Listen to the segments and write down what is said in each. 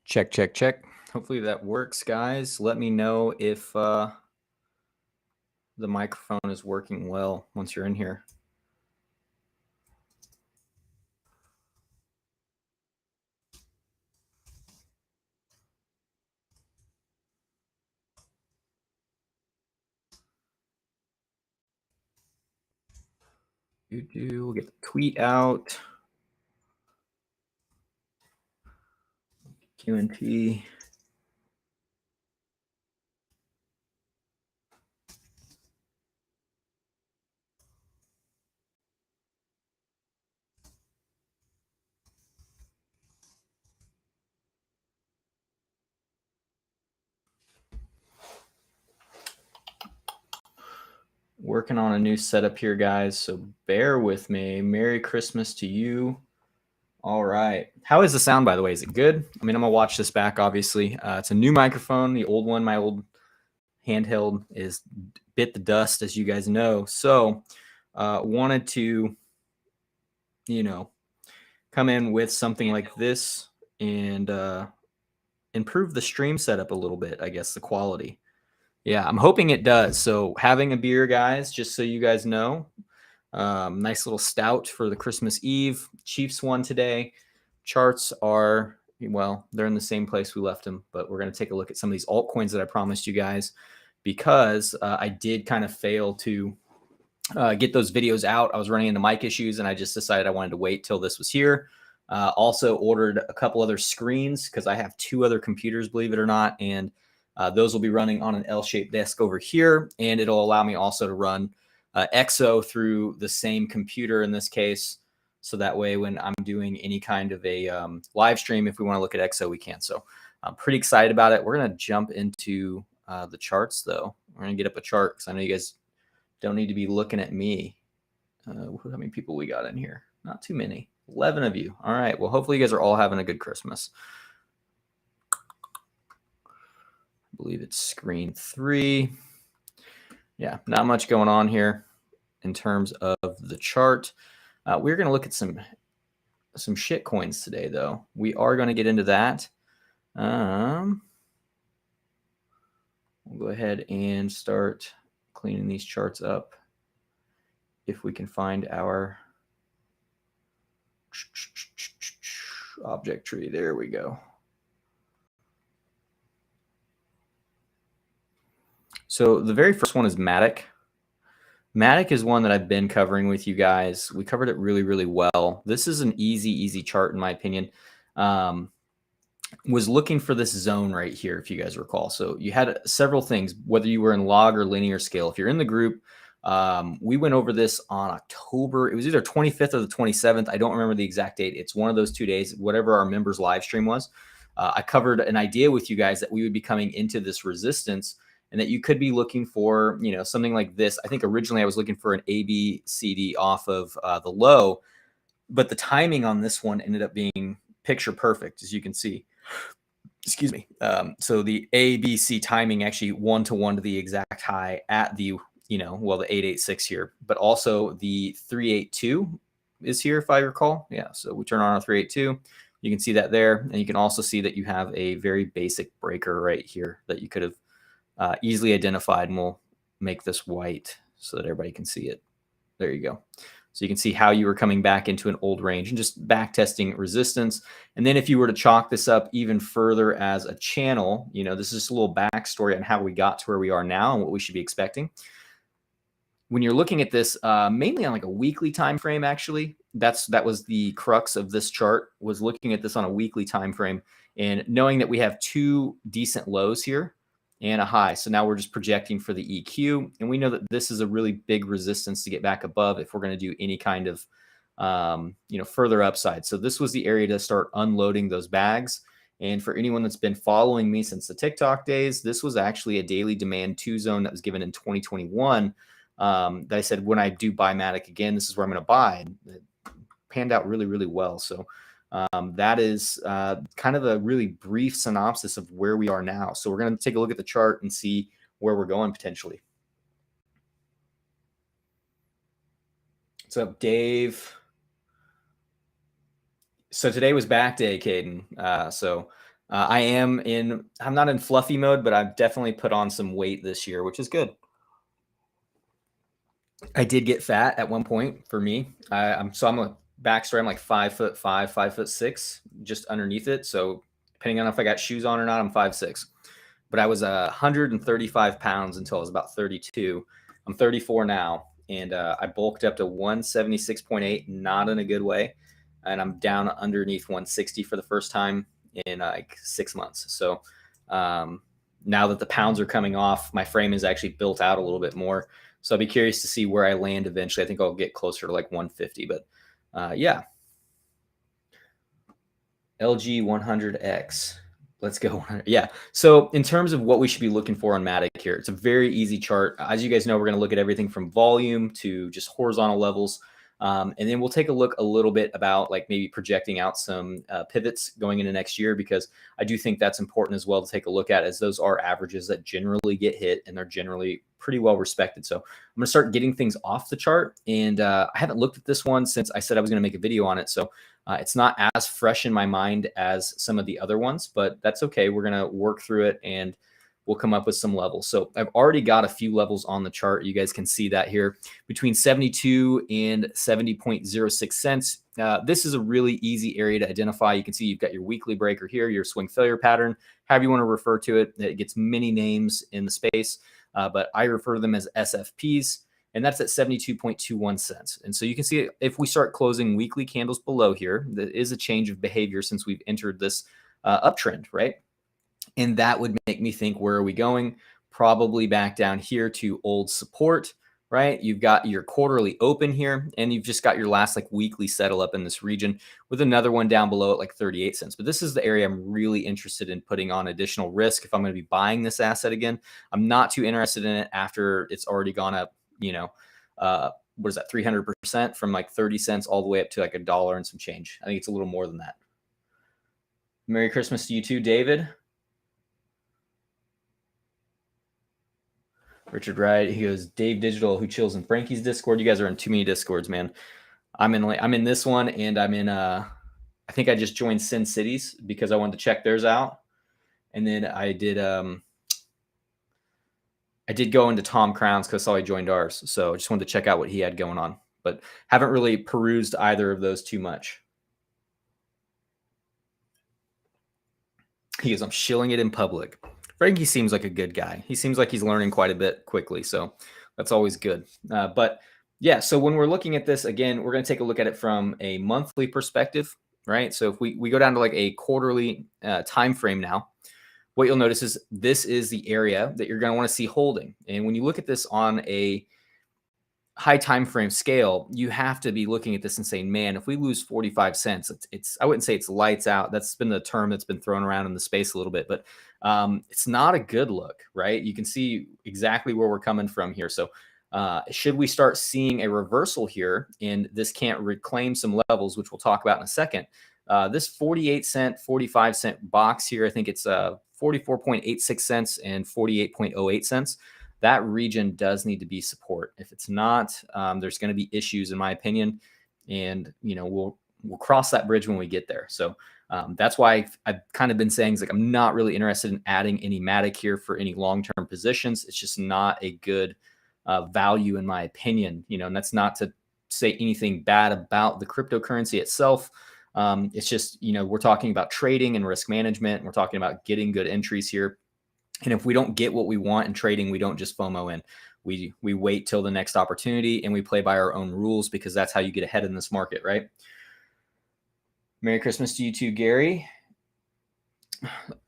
Check, check, check. Hopefully that works, guys. Let me know if the microphone is working well once you're in here. We'll get the tweet out. QNT. Working on a new setup here, guys, so bear with me. Merry Christmas to you. All right. How is the sound, by the way? Is it good? I mean, I'm going to watch this back, obviously. It's a new microphone. The old one, my old handheld, is bit the dust, as you guys know. So wanted to, come in with something like this and improve the stream setup a little bit, I guess, the quality. Yeah, I'm hoping it does. So having a beer, guys, just so you guys know. Nice little stout for the Christmas Eve. Chiefs won today. Charts are, well, they're in the same place we left them, but we're going to take a look at some of these altcoins that I promised you guys because I did kind of fail to get those videos out. I was running into mic issues and I just decided I wanted to wait till this was here. Also ordered a couple other screens because I have 2 other computers, believe it or not, and those will be running on an L-shaped desk over here, and it'll allow me also to run XO through the same computer in this case, so that way when I'm doing any kind of a live stream, if we want to look at XO, we can. So I'm pretty excited about it. We're going to jump into the charts, though. We're going to get up a chart because I know you guys don't need to be looking at me. How many people we got in here? Not too many. 11 of you. All right. Well, hopefully you guys are all having a good Christmas. I believe it's screen 3. Yeah, not much going on here in terms of the chart. We're going to look at some shit coins today, though. We are going to get into that. We'll go ahead and start cleaning these charts up if we can find our object tree. There we go. So the very first one is Matic. Matic is one that I've been covering with you guys. We covered it really, really well. This is an easy chart in my opinion. Was looking for this zone right here, if you guys recall. So you had several things, whether you were in log or linear scale. If you're in the group, we went over this on October. It was either 25th or the 27th. I don't remember the exact date. It's one of those 2 days, whatever our members live stream was. I covered an idea with you guys that we would be coming into this resistance and that you could be looking for, something like this. I think originally I was looking for an ABCD off of the low, but the timing on this one ended up being picture perfect, as you can see. Excuse me. So the ABC timing actually 1-to-1 to the exact high at the, the 886 here, but also the 382 is here, if I recall. Yeah. So we turn on our 382. You can see that there. And you can also see that you have a very basic breaker right here that you could have easily identified, and we'll make this white so that everybody can see it. There you go. So you can see how you were coming back into an old range and just back testing resistance. And then if you were to chalk this up even further as a channel, this is just a little backstory on how we got to where we are now and what we should be expecting. When you're looking at this, mainly on like a weekly time frame, actually, that was the crux of this chart, was looking at this on a weekly time frame and knowing that we have 2 decent lows here and a high. So now we're just projecting for the EQ. And we know that this is a really big resistance to get back above if we're going to do any kind of, further upside. So this was the area to start unloading those bags. And for anyone that's been following me since the TikTok days, this was actually a daily demand 2 zone that was given in 2021. That I said, when I do buy Matic again, this is where I'm going to buy. And it panned out really, really well. So that is kind of a really brief synopsis of where we are now. So we're going to take a look at the chart and see where we're going potentially. What's up, Dave? So today was back day, Caden. So I'm not in fluffy mode, but I've definitely put on some weight this year, which is good. I did get fat at one point for me. I'm a backstory. I'm like 5'5", 5'6", just underneath it. So depending on if I got shoes on or not, I'm 5'6". But I was 135 pounds until I was about 32. I'm 34 now, and I bulked up to 176.8, not in a good way. And I'm down underneath 160 for the first time in like 6 months. So now that the pounds are coming off, my frame is actually built out a little bit more. So I'll be curious to see where I land eventually. I think I'll get closer to like 150, but yeah. LG 100X. Let's go. Yeah. So in terms of what we should be looking for on Matic here, it's a very easy chart. As you guys know, we're going to look at everything from volume to just horizontal levels. And then we'll take a look a little bit about like maybe projecting out some pivots going into next year, because I do think that's important as well to take a look at, as those are averages that generally get hit and they're generally pretty well respected. So I'm going to start getting things off the chart. And I haven't looked at this one since I said I was going to make a video on it. So it's not as fresh in my mind as some of the other ones, but that's okay. We're going to work through it and we'll come up with some levels. So I've already got a few levels on the chart. You guys can see that here between 72 and 70.06 cents. This is a really easy area to identify. You can see you've got your weekly breaker here, your swing failure pattern, however you want to refer to it. It gets many names in the space, but I refer to them as SFPs. And that's at 72.21 cents. And so you can see if we start closing weekly candles below here, there is a change of behavior since we've entered this uptrend, right? And that would make me think, where are we going? Probably back down here to old support, right? You've got your quarterly open here, and you've just got your last like weekly settle up in this region with another one down below at like 38 cents. But this is the area I'm really interested in putting on additional risk if I'm going to be buying this asset again. I'm not too interested in it after it's already gone up, you know, what is that, 300% from like 30 cents all the way up to like $1 and some change. I think it's a little more than that. Merry Christmas to you too, David. Richard Wright, he goes, Dave Digital, who chills in Frankie's Discord. You guys are in too many Discords, man. I'm in this one, and I'm in I think I just joined Sin Cities because I wanted to check theirs out. And then I did go into Tom Crown's because I saw he joined ours. So I just wanted to check out what he had going on, but haven't really perused either of those too much. He goes, I'm shilling it in public. Frankie seems like a good guy. He seems like he's learning quite a bit quickly. So that's always good. But yeah, so when we're looking at this, again, we're going to take a look at it from a monthly perspective, right? So if we go down to like a quarterly time frame now, what you'll notice is this is the area that you're going to want to see holding. And when you look at this on a high time frame scale, you have to be looking at this and saying, man, if we lose 45 cents, it's I wouldn't say it's lights out. That's been the term that's been thrown around in the space a little bit, but it's not a good look, right? You can see exactly where we're coming from here. So should we start seeing a reversal here and this can't reclaim some levels, which we'll talk about in a second, this 48 cent, 45 cent box here, I think it's 44.86 cents and 48.08 cents. That region does need to be support. If it's not, there's going to be issues, in my opinion, and we'll cross that bridge when we get there. So that's why I've kind of been saying, like, I'm not really interested in adding any Matic here for any long-term positions. It's just not a good value, in my opinion. And that's not to say anything bad about the cryptocurrency itself. It's just, we're talking about trading and risk management. And we're talking about getting good entries here. And if we don't get what we want in trading, we don't just FOMO in. We wait till the next opportunity and we play by our own rules, because that's how you get ahead in this market, right? Merry Christmas to you too, Gary.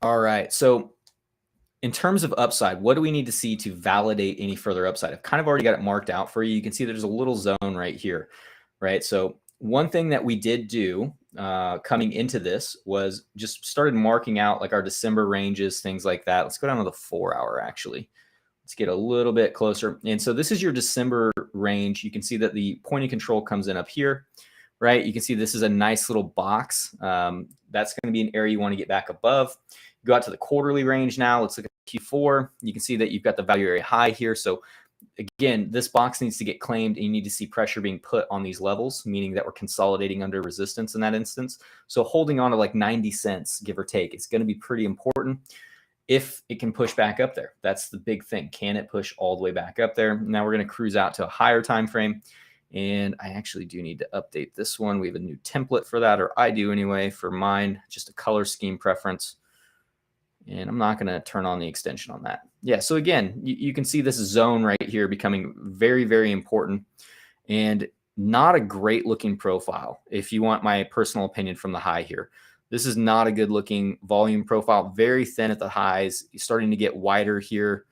All right. So in terms of upside, what do we need to see to validate any further upside? I've kind of already got it marked out for you. You can see there's a little zone right here, right? So one thing that we did do coming into this was just started marking out like our December ranges, things like that. Let's go down to the 4 hour actually. Let's get a little bit closer. And so this is your December range. You can see that the point of control comes in up here, right? You can see this is a nice little box. That's going to be an area you want to get back above. Go out to the quarterly range now. Let's look at Q4. You can see that you've got the value area high here. So again, this box needs to get claimed and you need to see pressure being put on these levels, meaning that we're consolidating under resistance in that instance. So holding on to like 90 cents, give or take, it's going to be pretty important if it can push back up there. That's the big thing. Can it push all the way back up there? Now we're going to cruise out to a higher time frame. And I actually do need to update this one. We have a new template for that, or I do anyway, for mine, just a color scheme preference. And I'm not going to turn on the extension on that. Yeah, so again, you can see this zone right here becoming very, very important and not a great looking profile. If you want my personal opinion from the high here, this is not a good looking volume profile, very thin at the highs, starting to get wider here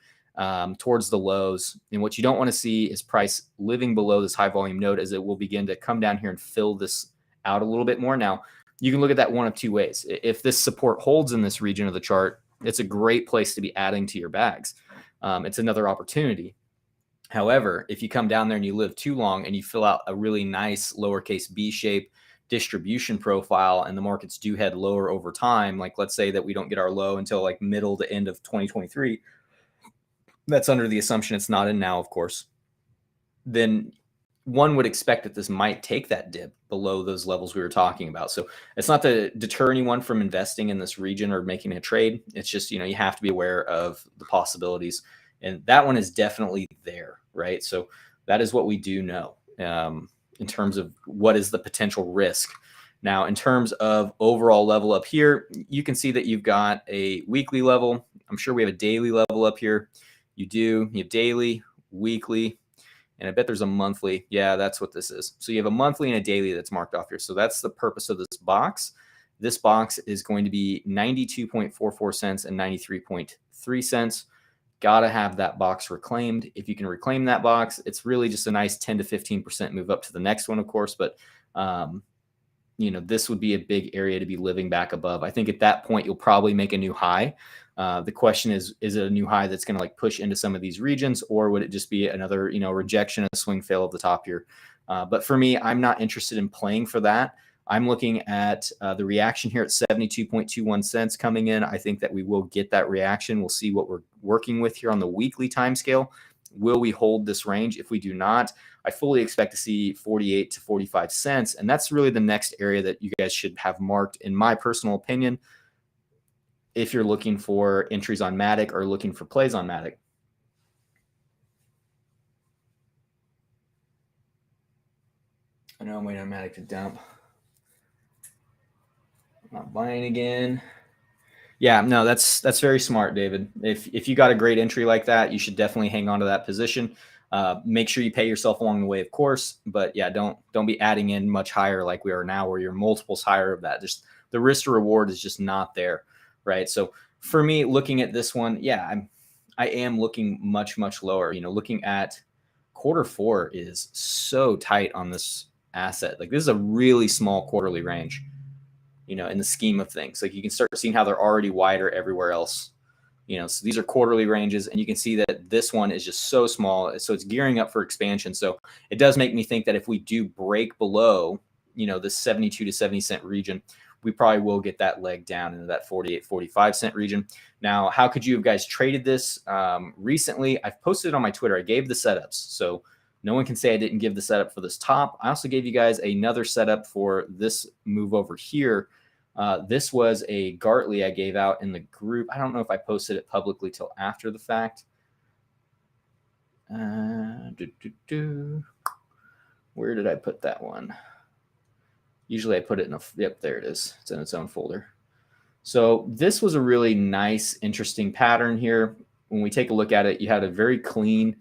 towards the lows. And what you don't want to see is price living below this high volume node, as it will begin to come down here and fill this out a little bit more. Now, you can look at that one of two ways. If this support holds in this region of the chart, it's a great place to be adding to your bags. It's another opportunity. However, if you come down there and you live too long and you fill out a really nice lowercase b shape distribution profile and the markets do head lower over time, like let's say that we don't get our low until like middle to end of 2023, that's under the assumption it's not in now, of course, then one would expect that this might take that dip below those levels we were talking about. So it's not to deter anyone from investing in this region or making a trade. It's just, you have to be aware of the possibilities. And that one is definitely there, right? So that is what we do know in terms of what is the potential risk. Now, in terms of overall level up here, you can see that you've got a weekly level. I'm sure we have a daily level up here. You have daily, weekly, and I bet there's a monthly. Yeah, that's what this is. So you have a monthly and a daily that's marked off here. So that's the purpose of this box. This box is going to be 92.44 cents and 93.3 cents. Got to have that box reclaimed. If you can reclaim that box, it's really just a nice 10 to 15% move up to the next one, of course. But, this would be a big area to be living back above. I think at that point, you'll probably make a new high. The question is it a new high that's going to like push into some of these regions, or would it just be another, rejection, a swing fail of the top here? But for me, I'm not interested in playing for that. I'm looking at the reaction here at 72.21 cents coming in. I think that we will get that reaction. We'll see what we're working with here on the weekly time scale. Will we hold this range? If we do not, I fully expect to see 48 to 45 cents. And that's really the next area that you guys should have marked, in my personal opinion, if you're looking for entries on Matic or looking for plays on Matic. I know I'm waiting on Matic to dump. I'm not buying again. Yeah, no, that's very smart, David. If you got a great entry like that, you should definitely hang on to that position. Make sure you pay yourself along the way, of course. But yeah, don't be adding in much higher like we are now, where you're multiples higher of that. Just the risk to reward is just not there, right? So for me, looking at this one, yeah, I am looking much lower. Looking at Q4 is so tight on this asset. Like, this is a really small quarterly range, in the scheme of things. Like, you can start seeing how they're already wider everywhere else. So these are quarterly ranges, and you can see that this one is just so small. So it's gearing up for expansion. So it does make me think that if we do break below, this 72 to 70 cent region, we probably will get that leg down into that 48, 45 cent region. Now, how could you have guys traded this recently? I've posted it on my Twitter. I gave the setups. So no one can say I didn't give the setup for this top. I also gave you guys another setup for this move over here. This was a Gartley I gave out in the group. I don't know if I posted it publicly till after the fact. Where did I put that one? Usually I put it in yep, there it is. It's in its own folder. So this was a really nice, interesting pattern here. When we take a look at it, you had a very clean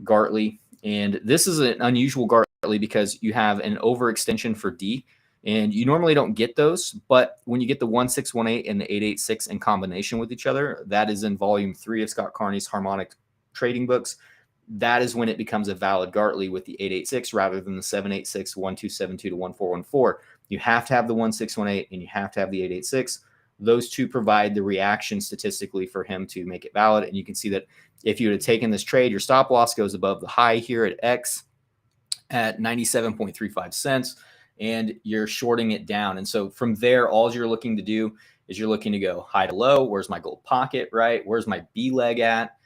Gartley. And this is an unusual Gartley because you have an overextension for D. And you normally don't get those, but when you get the 1618 and the 886 in combination with each other, that is in volume 3 of Scott Carney's harmonic trading books. That is when it becomes a valid Gartley with the 886 rather than the 786, 1272 to 1414. You have to have the 1618 and you have to have the 886. Those two provide the reaction statistically for him to make it valid. And you can see that if you would have taken this trade, your stop loss goes above the high here at X at 97.35 cents. And you're shorting it down. And so from there, all you're looking to do is you're looking to go high to low. Where's my gold pocket, right? Where's my B leg at?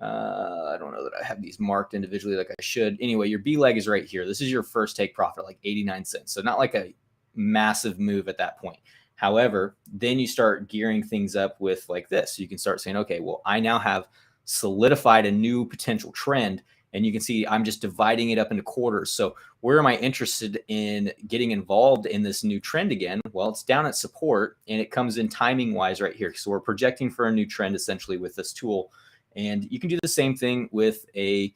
I don't know that I have these marked individually like I should. Anyway, your B leg is right here. This is your first take profit, like 89 cents. So not like a massive move at that point. However, then you start gearing things up with like this. You can start saying, okay, well, I now have solidified a new potential trend. And you can see I'm just dividing it up into quarters. So where am I interested in getting involved in this new trend again? Well, it's down at support, and it comes in timing wise right here. So we're projecting for a new trend essentially with this tool. And you can do the same thing with a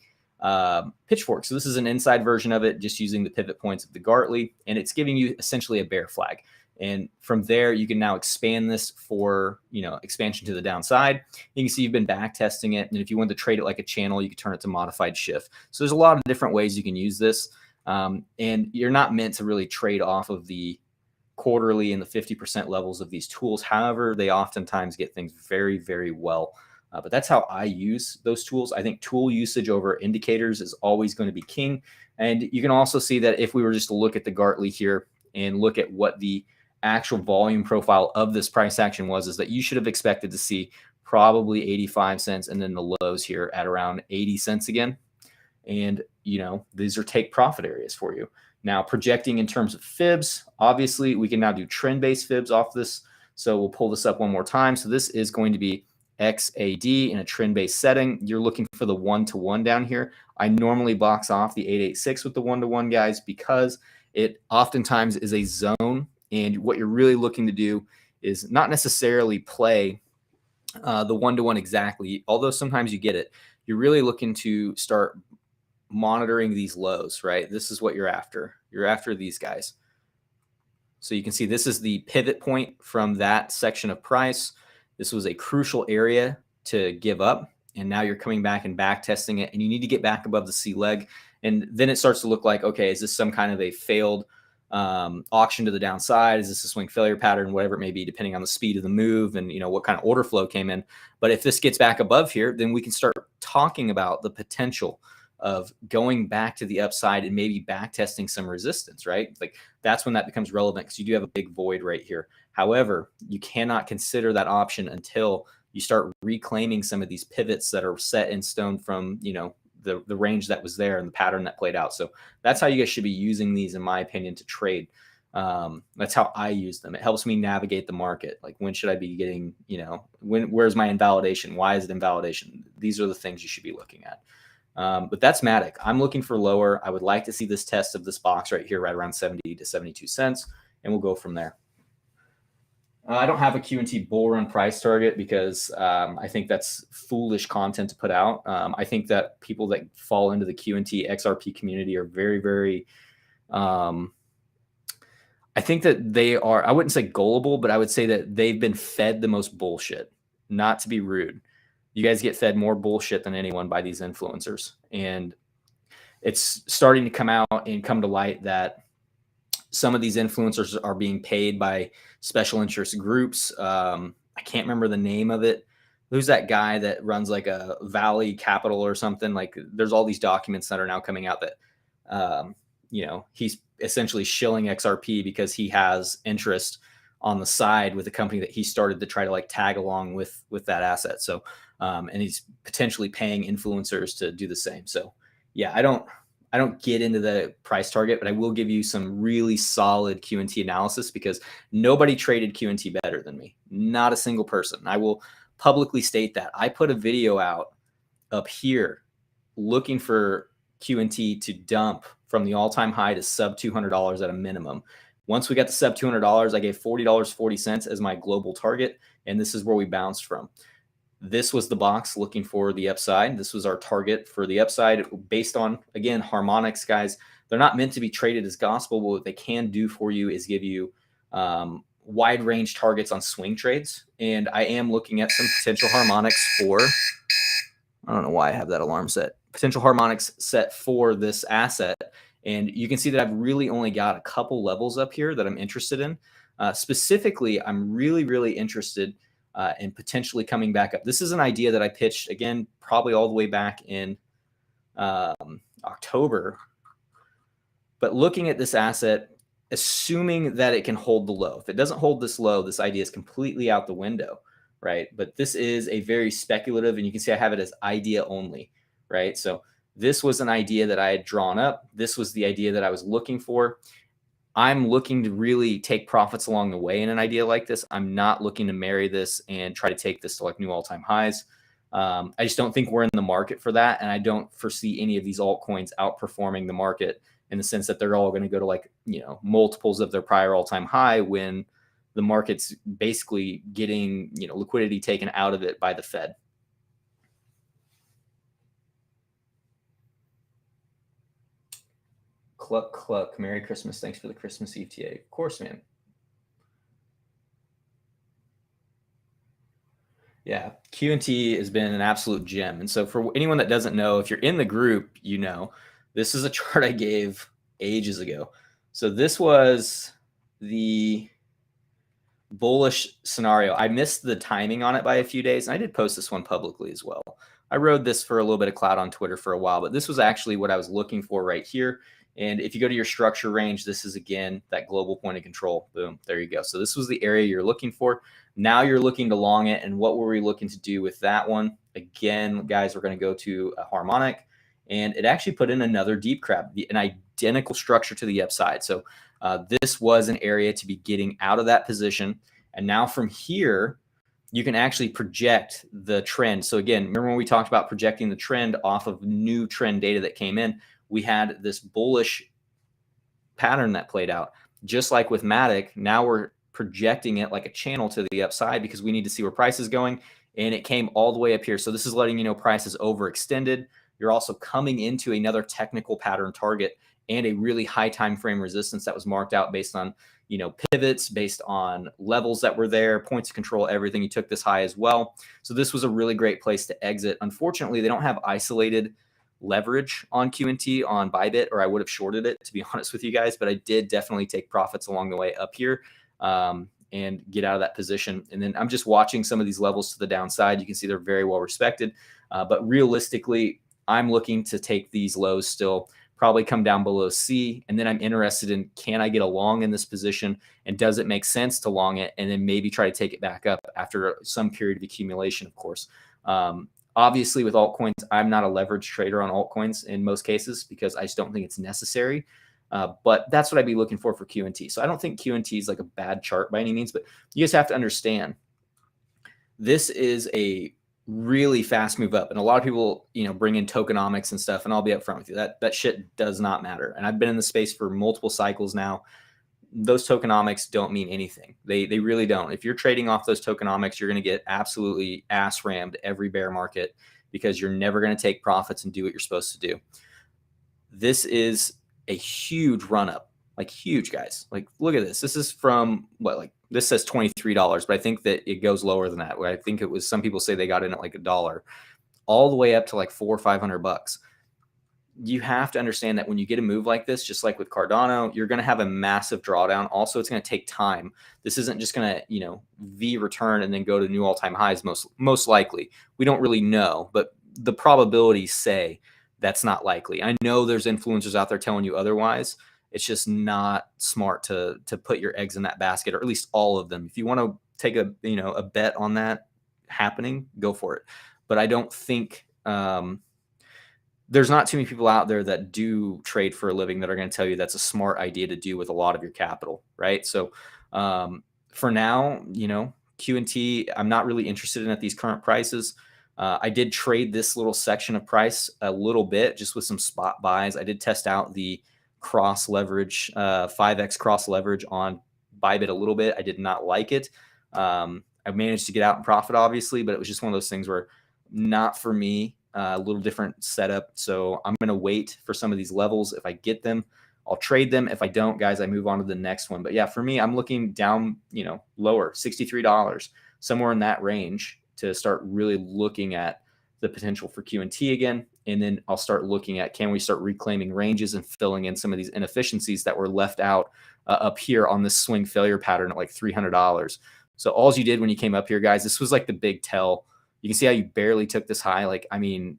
pitchfork. So this is an inside version of it, just using the pivot points of the Gartley, and it's giving you essentially a bear flag. And from there, you can now expand this for, expansion to the downside. You can see you've been back testing it. And if you want to trade it like a channel, you can turn it to modified shift. So there's a lot of different ways you can use this. And you're not meant to really trade off of the quarterly and the 50% levels of these tools. However, they oftentimes get things very, very well. But that's how I use those tools. I think tool usage over indicators is always going to be king. And you can also see that if we were just to look at the Gartley here and look at what the actual volume profile of this price action was, is that you should have expected to see probably 85 cents and then the lows here at around 80 cents again. And, these are take profit areas for you. Now, projecting in terms of fibs, obviously we can now do trend-based fibs off this. So we'll pull this up one more time. So this is going to be XAD in a trend-based setting. You're looking for the 1-to-1 down here. I normally box off the 886 with the 1-to-1 guys because it oftentimes is a zone. And what you're really looking to do is not necessarily play the 1-to-1 exactly, although sometimes you get it. You're really looking to start monitoring these lows, right? This is what you're after. You're after these guys. So you can see this is the pivot point from that section of price. This was a crucial area to give up. And now you're coming back and back testing it. And you need to get back above the C leg. And then it starts to look like, okay, is this some kind of a failed auction to the downside? Is this a swing failure pattern? Whatever it may be, depending on the speed of the move and what kind of order flow came in. But if this gets back above here, then we can start talking about the potential of going back to the upside and maybe back testing some resistance, right? Like that's when that becomes relevant, because you do have a big void right here. However, you cannot consider that option until you start reclaiming some of these pivots that are set in stone from, the range that was there and the pattern that played out. So that's how you guys should be using these, in my opinion, to trade. That's how I use them. It helps me navigate the market. Like, when should I be getting, where's my invalidation? Why is it invalidation? These are the things you should be looking at. But that's Matic. I'm looking for lower. I would like to see this test of this box right here, right around 70 to 72 cents, and we'll go from there. I don't have a QNT bull run price target because I think that's foolish content to put out. I think that people that fall into the QNT XRP community are very, very, I think that they are, I wouldn't say gullible, but I would say that they've been fed the most bullshit. Not to be rude. You guys get fed more bullshit than anyone by these influencers. And it's starting to come out and come to light that some of these influencers are being paid by special interest groups. I can't remember the name of it. Who's that guy that runs like a Valley Capital or something? Like, there's all these documents that are now coming out that, he's essentially shilling XRP because he has interest on the side with a company that he started to try to like tag along with that asset. So, and he's potentially paying influencers to do the same. So yeah, I don't get into the price target, but I will give you some really solid QNT analysis, because nobody traded QNT better than me. Not a single person. I will publicly state that. I put a video out up here looking for QNT to dump from the all-time high to sub $200 at a minimum. Once we got to sub $200, I gave $40.40 as my global target, and this is where we bounced from. This was the box looking for the upside. This was our target for the upside based on, again, harmonics, guys. They're not meant to be traded as gospel. But what they can do for you is give you wide range targets on swing trades. And I am looking at some potential harmonics for, I don't know why I have that alarm set, potential harmonics set for this asset. And you can see that I've really only got a couple levels up here that I'm interested in. Specifically, I'm really, really interested and potentially coming back up. This is an idea that I pitched, again, probably all the way back in October. But looking at this asset, assuming that it can hold the low. If it doesn't hold this low, this idea is completely out the window, right? But this is a very speculative, and you can see I have it as idea only, right? So this was an idea that I had drawn up. This was the idea that I was looking for. I'm looking to really take profits along the way in an idea like this. I'm not looking to marry this and try to take this to like new all-time highs. I just don't think we're in the market for that. And I don't foresee any of these altcoins outperforming the market in the sense that they're all going to go to like, multiples of their prior all-time high when the market's basically getting, liquidity taken out of it by the Fed. Cluck, cluck. Merry Christmas. Thanks for the Christmas ETA. Of course, man. Yeah, QNT has been an absolute gem. And so for anyone that doesn't know, if you're in the group, this is a chart I gave ages ago. So this was the bullish scenario. I missed the timing on it by a few days, and I did post this one publicly as well. I rode this for a little bit of clout on Twitter for a while, but this was actually what I was looking for right here. And if you go to your structure range, this is, again, that global point of control. Boom, there you go. So this was the area you're looking for. Now you're looking to long it. And what were we looking to do with that one? Again, guys, we're going to go to a harmonic. And it actually put in another deep crab, an identical structure to the upside. So this was an area to be getting out of that position. And now from here, you can actually project the trend. So again, remember when we talked about projecting the trend off of new trend data that came in? We had this bullish pattern that played out. Just like with Matic, now we're projecting it like a channel to the upside because we need to see where price is going. And it came all the way up here. So this is letting you know price is overextended. You're also coming into another technical pattern target and a really high time frame resistance that was marked out based on pivots, based on levels that were there, points of control, everything. You took this high as well. So this was a really great place to exit. Unfortunately, they don't have isolated leverage on QNT on Bybit, or I would have shorted it, to be honest with you guys, but I did definitely take profits along the way up here and get out of that position. And then I'm just watching some of these levels to the downside. You can see they're very well respected, but realistically, I'm looking to take these lows still, probably come down below C. And then I'm interested in, can I get a long in this position? And does it make sense to long it? And then maybe try to take it back up after some period of accumulation, of course. Obviously, with altcoins, I'm not a leverage trader on altcoins in most cases because I just don't think it's necessary. But that's what I'd be looking for QNT. So I don't think QNT is like a bad chart by any means, but you just have to understand this is a really fast move up. And a lot of people, bring in tokenomics and stuff, and I'll be upfront with you. That shit does not matter. And I've been in the space for multiple cycles now. Those tokenomics don't mean anything. They really don't. If you're trading off those tokenomics, you're going to get absolutely ass rammed every bear market because you're never going to take profits and do what you're supposed to do. This is a huge run up, like huge, guys. Like, look at this. This is from this says $23, but I think that it goes lower than that. I think it was, some people say they got in at like $1, all the way up to like $400 or $500. You have to understand that when you get a move like this, just like with Cardano, you're going to have a massive drawdown. Also, it's going to take time. This isn't just going to, V return and then go to new all-time highs. Most likely, we don't really know, but the probabilities say that's not likely. I know there's influencers out there telling you otherwise. It's just not smart to put your eggs in that basket, or at least all of them. If you want to take a bet on that happening, go for it. But I don't think there's not too many people out there that do trade for a living that are going to tell you that's a smart idea to do with a lot of your capital, right? So for now, QNT, I'm not really interested in at these current prices. I did trade this little section of price a little bit just with some spot buys. I did test out the cross leverage, 5x cross leverage on Bybit a little bit. I did not like it. I managed to get out in profit, obviously, but it was just one of those things where not for me. A little different setup. So I'm going to wait for some of these levels. If I get them, I'll trade them. If I don't, guys, I move on to the next one. But yeah, for me, I'm looking down, lower, $63, somewhere in that range to start really looking at the potential for QNT again. And then I'll start looking at, can we start reclaiming ranges and filling in some of these inefficiencies that were left out up here on this swing failure pattern at like $300. So all you did when you came up here, guys, this was like the big tell. You can see how you barely took this high. Like, I mean,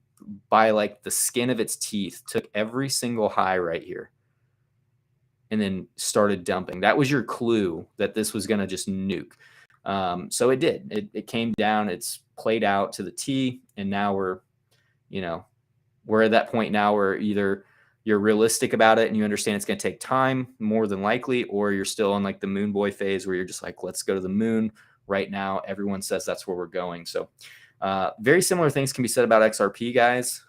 by like the skin of its teeth, took every single high right here and then started dumping. That was your clue that this was going to just nuke. So it did. It came down. It's played out to the T, and now we're, you know, we're at that point now where either you're realistic about it and you understand it's going to take time more than likely, or you're still in like the moon boy phase where you're just like, let's go to the moon right now. Everyone says that's where we're going. So very similar things can be said about XRP, guys.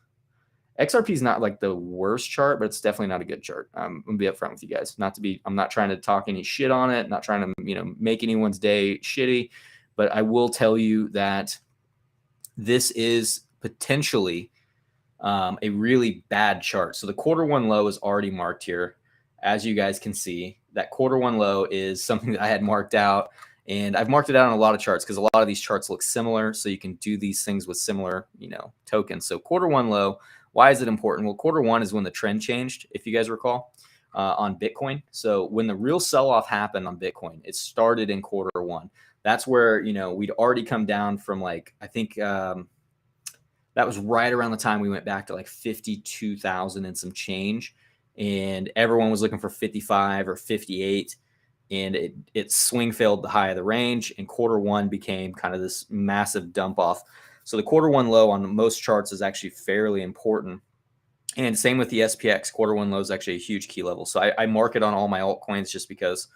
XRP is not like the worst chart, but it's definitely not a good chart. I'm gonna be upfront with you guys. I'm not trying to talk any shit on it. Not trying to, make anyone's day shitty, but I will tell you that this is potentially a really bad chart. So the quarter one low is already marked here. As you guys can see, that quarter one low is something that I had marked out, and I've marked it out on a lot of charts because a lot of these charts look similar. So you can do these things with similar, tokens. So quarter one low, why is it important? Well, quarter one is when the trend changed, if you guys recall, on Bitcoin. So when the real sell-off happened on Bitcoin, it started in quarter one. That's where, we'd already come down from like, I think that was right around the time we went back to like 52,000 and some change. And everyone was looking for 55 or 58. And it swing failed the high of the range. And quarter one became kind of this massive dump off. So the quarter one low on most charts is actually fairly important. And same with the SPX. Quarter one low is actually a huge key level. So I mark it on all my altcoins just because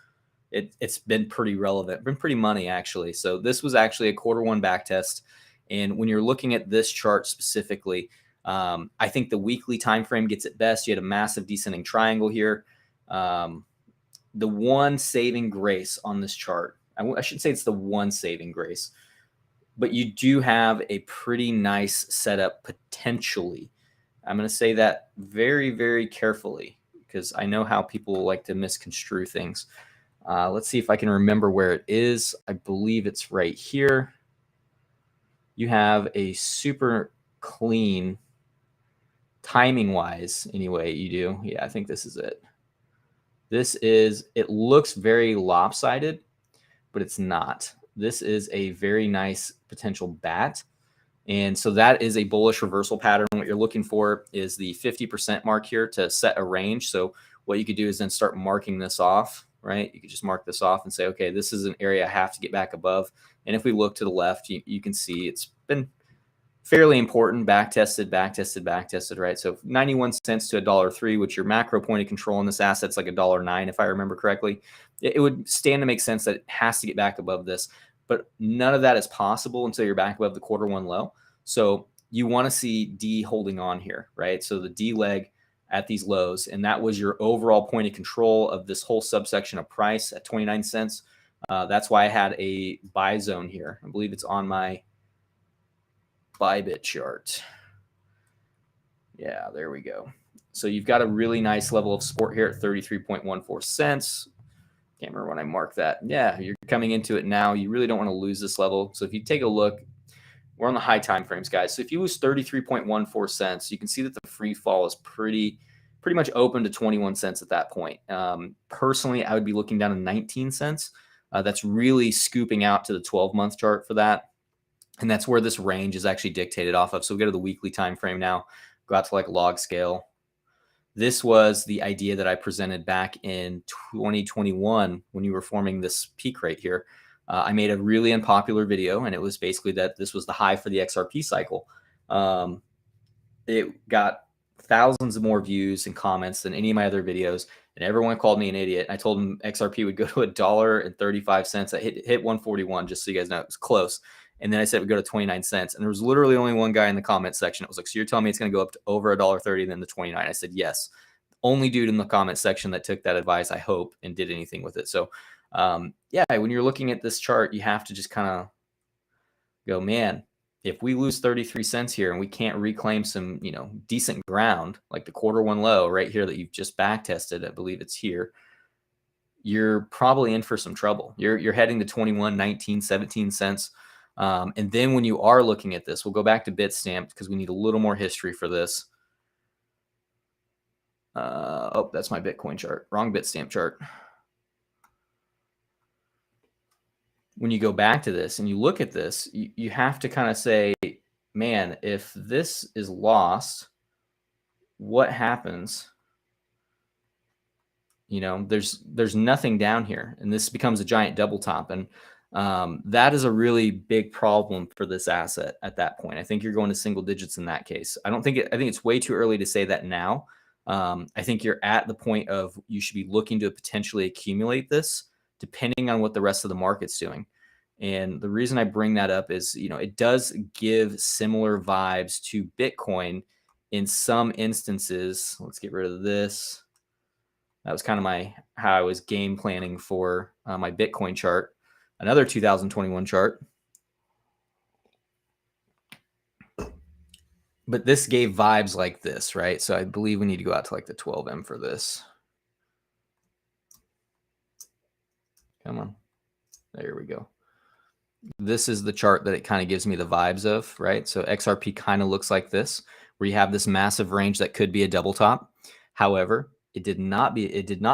it's been pretty relevant, been pretty money actually. So this was actually a quarter one back test. And when you're looking at this chart specifically, I think the weekly time frame gets it best. You had a massive descending triangle here. The one saving grace on this chart, I should say it's the one saving grace, but you do have a pretty nice setup potentially. I'm going to say that very, very carefully because I know how people like to misconstrue things. Let's see if I can remember where it is. I believe it's right here. You have a super clean timing wise. Anyway, you do. Yeah, I think this is it. It looks very lopsided, but it's not. This is a very nice potential bat. And so that is a bullish reversal pattern. What you're looking for is the 50% mark here to set a range. So what you could do is then start marking this off, right? You could just mark this off and say, okay, this is an area I have to get back above. And if we look to the left, you can see it's been fairly important, back tested, right? So 91 cents to $1.03, which your macro point of control in this asset's like $1.09, if I remember correctly. It would stand to make sense that it has to get back above this, but none of that is possible until you're back above the quarter one low. So you want to see D holding on here, right? So the D leg at these lows, and that was your overall point of control of this whole subsection of price at 29 cents. That's why I had a buy zone here. I believe it's on my Bybit chart. Yeah, there we go. So you've got a really nice level of support here at 33.14 cents. Can't remember when I marked that. Yeah, you're coming into it now. You really don't want to lose this level. So if you take a look, we're on the high time frames, guys. So if you lose 33.14 cents, you can see that the free fall is pretty much open to 21 cents at that point. Personally, I would be looking down to 19 cents. That's really scooping out to the 12-month chart for that. And that's where this range is actually dictated off of. So we'll go to the weekly time frame now, go out to like log scale. This was the idea that I presented back in 2021 when you were forming this peak right here. I made a really unpopular video, and it was basically that this was the high for the XRP cycle. It got thousands of more views and comments than any of my other videos, and everyone called me an idiot. I told them XRP would go to $1.35. I hit 141, just so you guys know. It was close. And then I said it would go to 29 cents. And there was literally only one guy in the comment section. It was like, so you're telling me it's going to go up to over $1.30 and then to 29? I said, yes. Only dude in the comment section that took that advice, I hope, and did anything with it. So, yeah, when you're looking at this chart, you have to just kind of go, man, if we lose 33 cents here and we can't reclaim some, decent ground, like the quarter one low right here that you've just back tested, I believe it's here, you're probably in for some trouble. You're heading to 21, 19, 17 cents. And then when you are looking at this, we'll go back to Bitstamp because we need a little more history for this. Oh, that's my Bitcoin chart. Wrong Bitstamp chart. When you go back to this and you look at this, you have to kind of say, man, if this is lost, what happens? There's nothing down here, and this becomes a giant double top. And That is a really big problem for this asset at that point. I think you're going to single digits in that case. I think it's way too early to say that now. I think you're at the point of you should be looking to potentially accumulate this depending on what the rest of the market's doing. And the reason I bring that up is, it does give similar vibes to Bitcoin in some instances. Let's get rid of this. That was kind of how I was game planning for my Bitcoin chart. Another 2021 chart. But this gave vibes like this, right? So I believe we need to go out to like the 12M for this. Come on. There we go. This is the chart that it kind of gives me the vibes of, right? So XRP kind of looks like this, where you have this massive range that could be a double top. However, it did not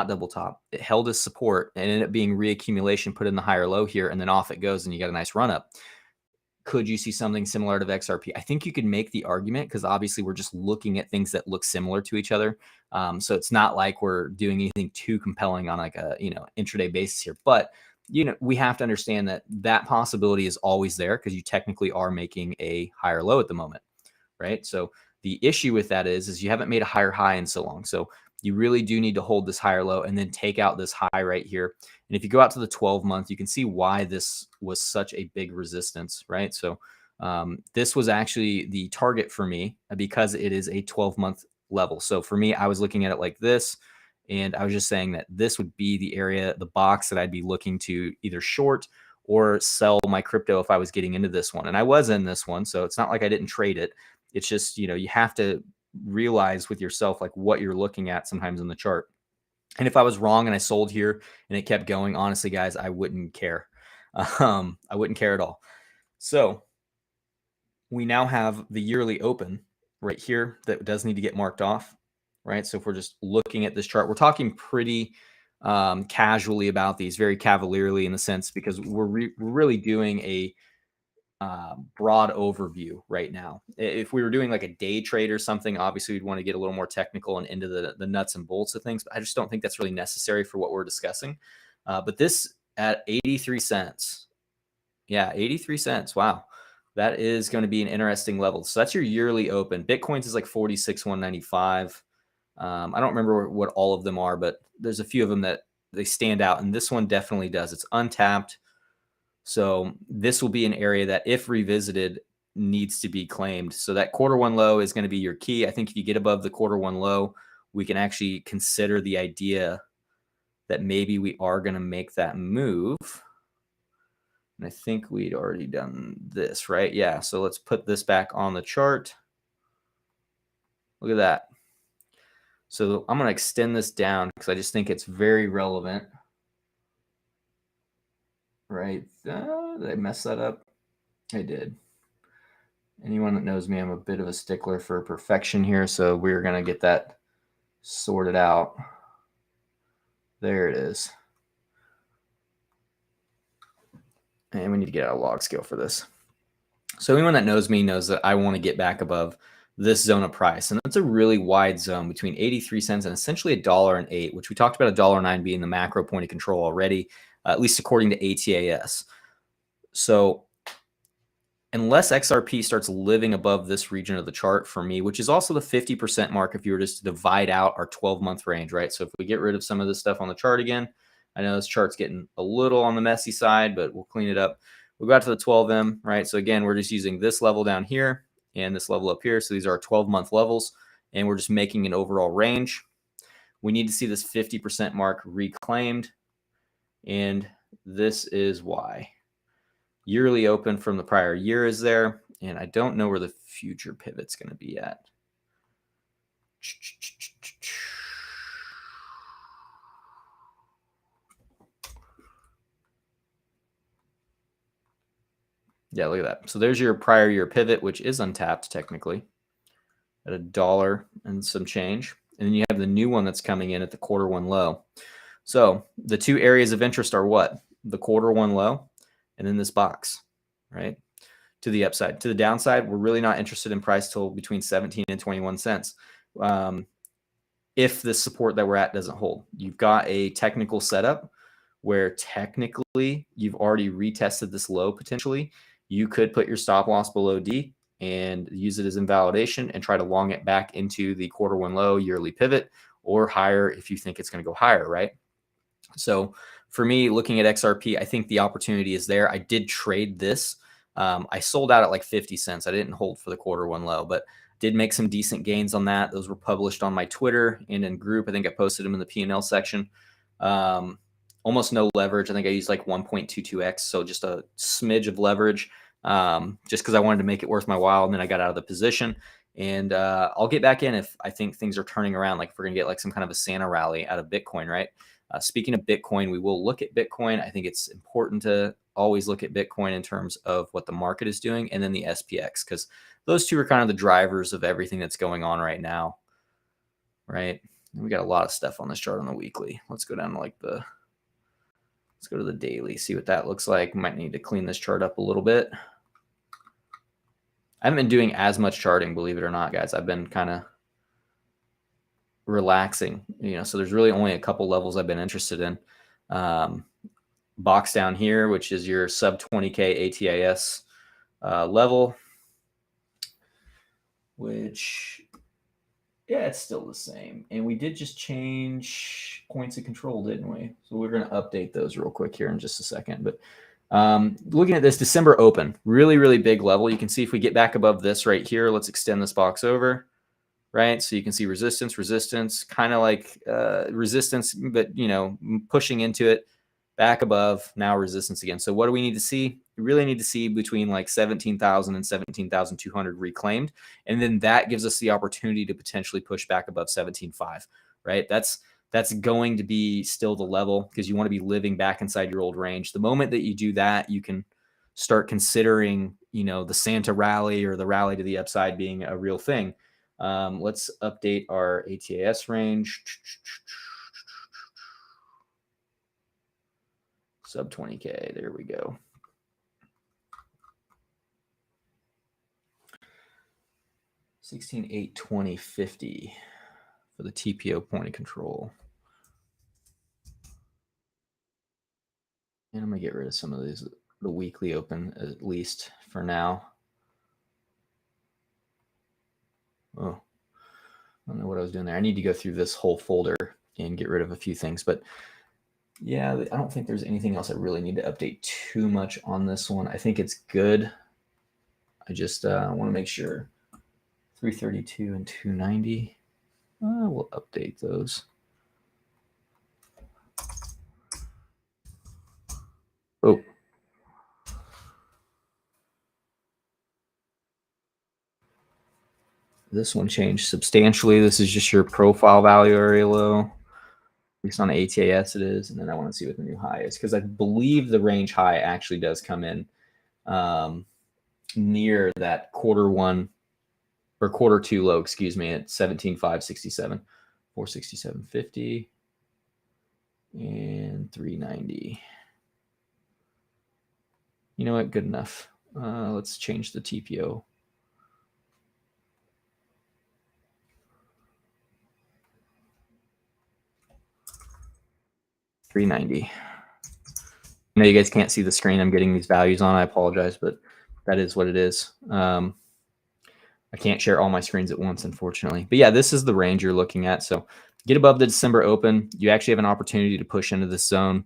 double top. It held as support and ended up being reaccumulation, put in the higher low here, and then off it goes, and you got a nice run up. Could you see something similar to XRP? I think you could make the argument, because obviously we're just looking at things that look similar to each other. So it's not like we're doing anything too compelling on like a intraday basis here. But we have to understand that possibility is always there, because you technically are making a higher low at the moment, right? So the issue with that is you haven't made a higher high in so long. So you really do need to hold this higher low and then take out this high right here. And if you go out to the 12-month, you can see why this was such a big resistance, right? So this was actually the target for me because it is a 12-month level. So for me, I was looking at it like this, and I was just saying that this would be the area, the box that I'd be looking to either short or sell my crypto if I was getting into this one. And I was in this one, so it's not like I didn't trade it. It's just, you have to realize with yourself like what you're looking at sometimes in the chart. And if I was wrong and I sold here and it kept going, honestly, guys, I wouldn't care. I wouldn't care at all. So we now have the yearly open right here that does need to get marked off, right? So if we're just looking at this chart, we're talking pretty casually about these, very cavalierly in the sense, because we're really doing a broad overview right now. If we were doing like a day trade or something, obviously we'd want to get a little more technical and into the nuts and bolts of things, but I just don't think that's really necessary for what we're discussing. But this at 83 cents. Yeah, 83 cents. Wow. That is going to be an interesting level. So that's your yearly open. Bitcoin's is like 46,195. I don't remember what all of them are, but there's a few of them that they stand out. And this one definitely does. It's untapped. So this will be an area that, if revisited, needs to be claimed. So that quarter one low is going to be your key. I think if you get above the quarter one low, we can actually consider the idea that maybe we are going to make that move. And I think we'd already done this, right? Yeah. So let's put this back on the chart. Look at that. So I'm going to extend this down because I just think it's very relevant. Right. Did I mess that up? I did. Anyone that knows me, I'm a bit of a stickler for perfection here. So we're going to get that sorted out. There it is. And we need to get out a log scale for this. So anyone that knows me knows that I want to get back above this zone of price. And that's a really wide zone between 83 cents and essentially $1.08, which we talked about $1.09 being the macro point of control already, at least according to ATAS. So unless XRP starts living above this region of the chart for me, which is also the 50% mark if you were just to divide out our 12-month range, right? So if we get rid of some of this stuff on the chart again, I know this chart's getting a little on the messy side, but we'll clean it up. We'll go out to the 12M, right? So again, we're just using this level down here and this level up here. So these are our 12-month levels, and we're just making an overall range. We need to see this 50% mark reclaimed, and this is why. Yearly open from the prior year is there, and I don't know where the future pivot's going to be at. Yeah, look at that. So there's your prior year pivot, which is untapped technically at $1 and some change. And then you have the new one that's coming in at the quarter one low. So the two areas of interest are what? The quarter one low and then this box, right? To the upside. To the downside, we're really not interested in price till between 17 and 21 cents. If the support that we're at doesn't hold. You've got a technical setup where technically you've already retested this low potentially. You could put your stop loss below D and use it as invalidation and try to long it back into the quarter one low yearly pivot or higher if you think it's going to go higher, right? So for me, looking at XRP, I think the opportunity is there. I did trade this. I sold out at like 50 cents. I didn't hold for the quarter one low, but did make some decent gains on that. Those were published on my Twitter and in group. I think I posted them in the P&L section. Almost no leverage. I think I used like 1.22x. So just a smidge of leverage, just because I wanted to make it worth my while. And then I got out of the position. And I'll get back in if I think things are turning around, like if we're going to get like some kind of a Santa rally out of Bitcoin, right? Speaking of Bitcoin, we will look at Bitcoin. I think it's important to always look at Bitcoin in terms of what the market is doing, and then the SPX, because those two are kind of the drivers of everything that's going on right now, right? We got a lot of stuff on this chart on the weekly. Let's go down to like let's go to the daily, see what that looks like. Might need to clean this chart up a little bit. I haven't been doing as much charting, believe it or not, guys. I've been kind of relaxing, so there's really only a couple levels I've been interested in. Box down here, which is your sub 20K ATAS level, which, yeah, it's still the same. And we did just change points of control, didn't we? So we're going to update those real quick here in just a second. But looking at this December open, really, really big level. You can see if we get back above this right here, let's extend this box over. Right, so you can see resistance, kind of like resistance, but pushing into it, back above, now resistance again. So what do we need to see? We really need to see between like 17,000 and 17,200 reclaimed, and then that gives us the opportunity to potentially push back above 17.5. Right, that's going to be still the level because you want to be living back inside your old range. The moment that you do that, you can start considering the Santa rally or the rally to the upside being a real thing. Let's update our ATAS range. Sub 20K. There we go. $16,820.50 for the TPO point of control. And I'm going to get rid of some of these, the weekly open, at least for now. Oh, I don't know what I was doing there. I need to go through this whole folder and get rid of a few things. But yeah, I don't think there's anything else I really need to update too much on this one. I think it's good. I just want to make sure 332 and 290. We'll update those. Oh. This one changed substantially. This is just your profile value area low. At least on ATAS it is. And then I want to see what the new high is, because I believe the range high actually does come in near that quarter one or quarter two low, excuse me, at 17,567, 467.50, and 390. You know what? Good enough. Let's change the TPO. $390. I know you guys can't see the screen I'm getting these values on. I apologize, but that is what it is. I can't share all my screens at once, unfortunately. But yeah, this is the range you're looking at. So get above the December open. You actually have an opportunity to push into this zone.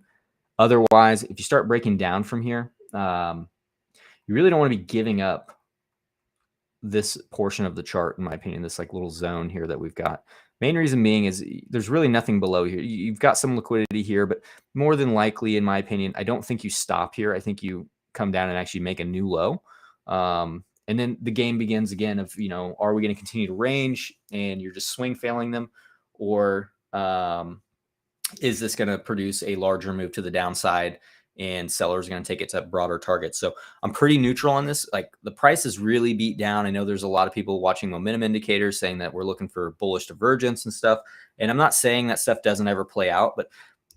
Otherwise, if you start breaking down from here, you really don't want to be giving up this portion of the chart, in my opinion, this like little zone here that we've got. Main reason being is there's really nothing below here. You've got some liquidity here, but more than likely, in my opinion, I don't think you stop here. I think you come down and actually make a new low. And then the game begins again of, are we going to continue to range and you're just swing failing them? Or is this going to produce a larger move to the downside and sellers are going to take it to broader targets? So I'm pretty neutral on this. Like, the price is really beat down. I know there's a lot of people watching momentum indicators saying that we're looking for bullish divergence and stuff. And I'm not saying that stuff doesn't ever play out, but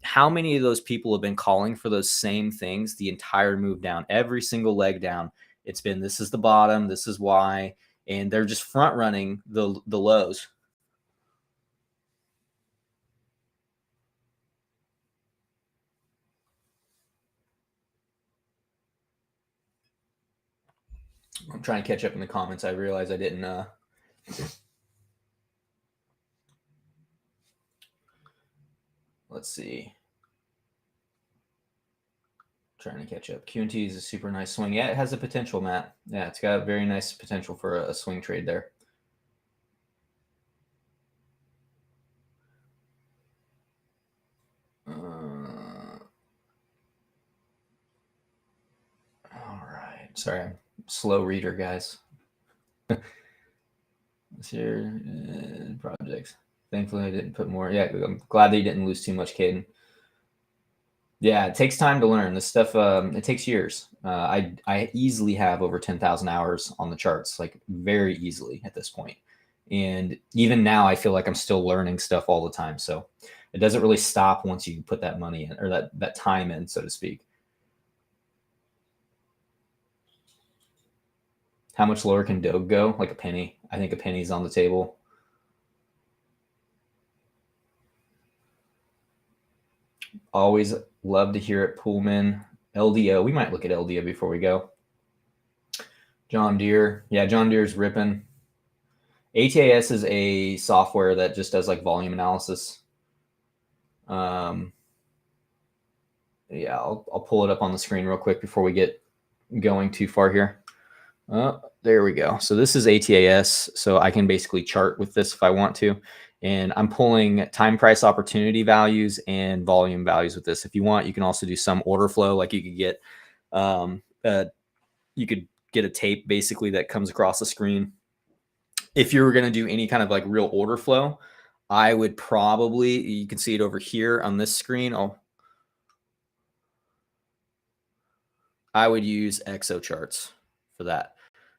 how many of those people have been calling for those same things the entire move down, every single leg down? It's been, this is the bottom, this is why, and they're just front running the lows. I'm trying to catch up in the comments. I realized I didn't. Let's see. Trying to catch up. QNT is a super nice swing. Yeah, it has a potential, Matt. Yeah, it's got very nice potential for a swing trade there. All right. Sorry, I'm slow reader, guys. Let's hear projects. Thankfully, I didn't put more. Yeah, I'm glad that you didn't lose too much, Caden. Yeah, it takes time to learn this stuff. It takes years. I easily have over 10,000 hours on the charts, like very easily at this point. And even now, I feel like I'm still learning stuff all the time. So it doesn't really stop once you put that money in, or that time in, so to speak. How much lower can Doge go? Like a penny. I think a penny's on the table. Always love to hear it, Pullman. LDO. We might look at LDO before we go. John Deere. Yeah, John Deere's ripping. ATAS is a software that just does like volume analysis. Yeah, I'll pull it up on the screen real quick before we get going too far here. There we go. So this is ATAS. So I can basically chart with this if I want to. And I'm pulling time price opportunity values and volume values with this. If you want, you can also do some order flow. Like you could get, a tape basically that comes across the screen. If you were going to do any kind of like real order flow, I would probably, you can see it over here on this screen. I would use XO charts for that.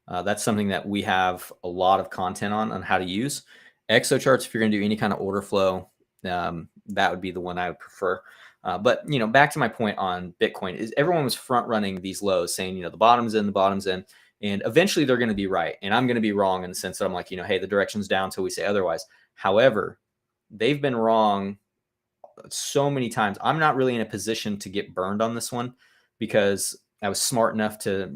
That's something that we have a lot of content on how to use. XO charts, if you're going to do any kind of order flow, that would be the one I would prefer. But back to my point on Bitcoin is everyone was front running these lows, saying the bottom's in, and eventually they're going to be right, and I'm going to be wrong in the sense that I'm like, hey, the direction's down until we say otherwise. However, they've been wrong so many times. I'm not really in a position to get burned on this one because I was smart enough to,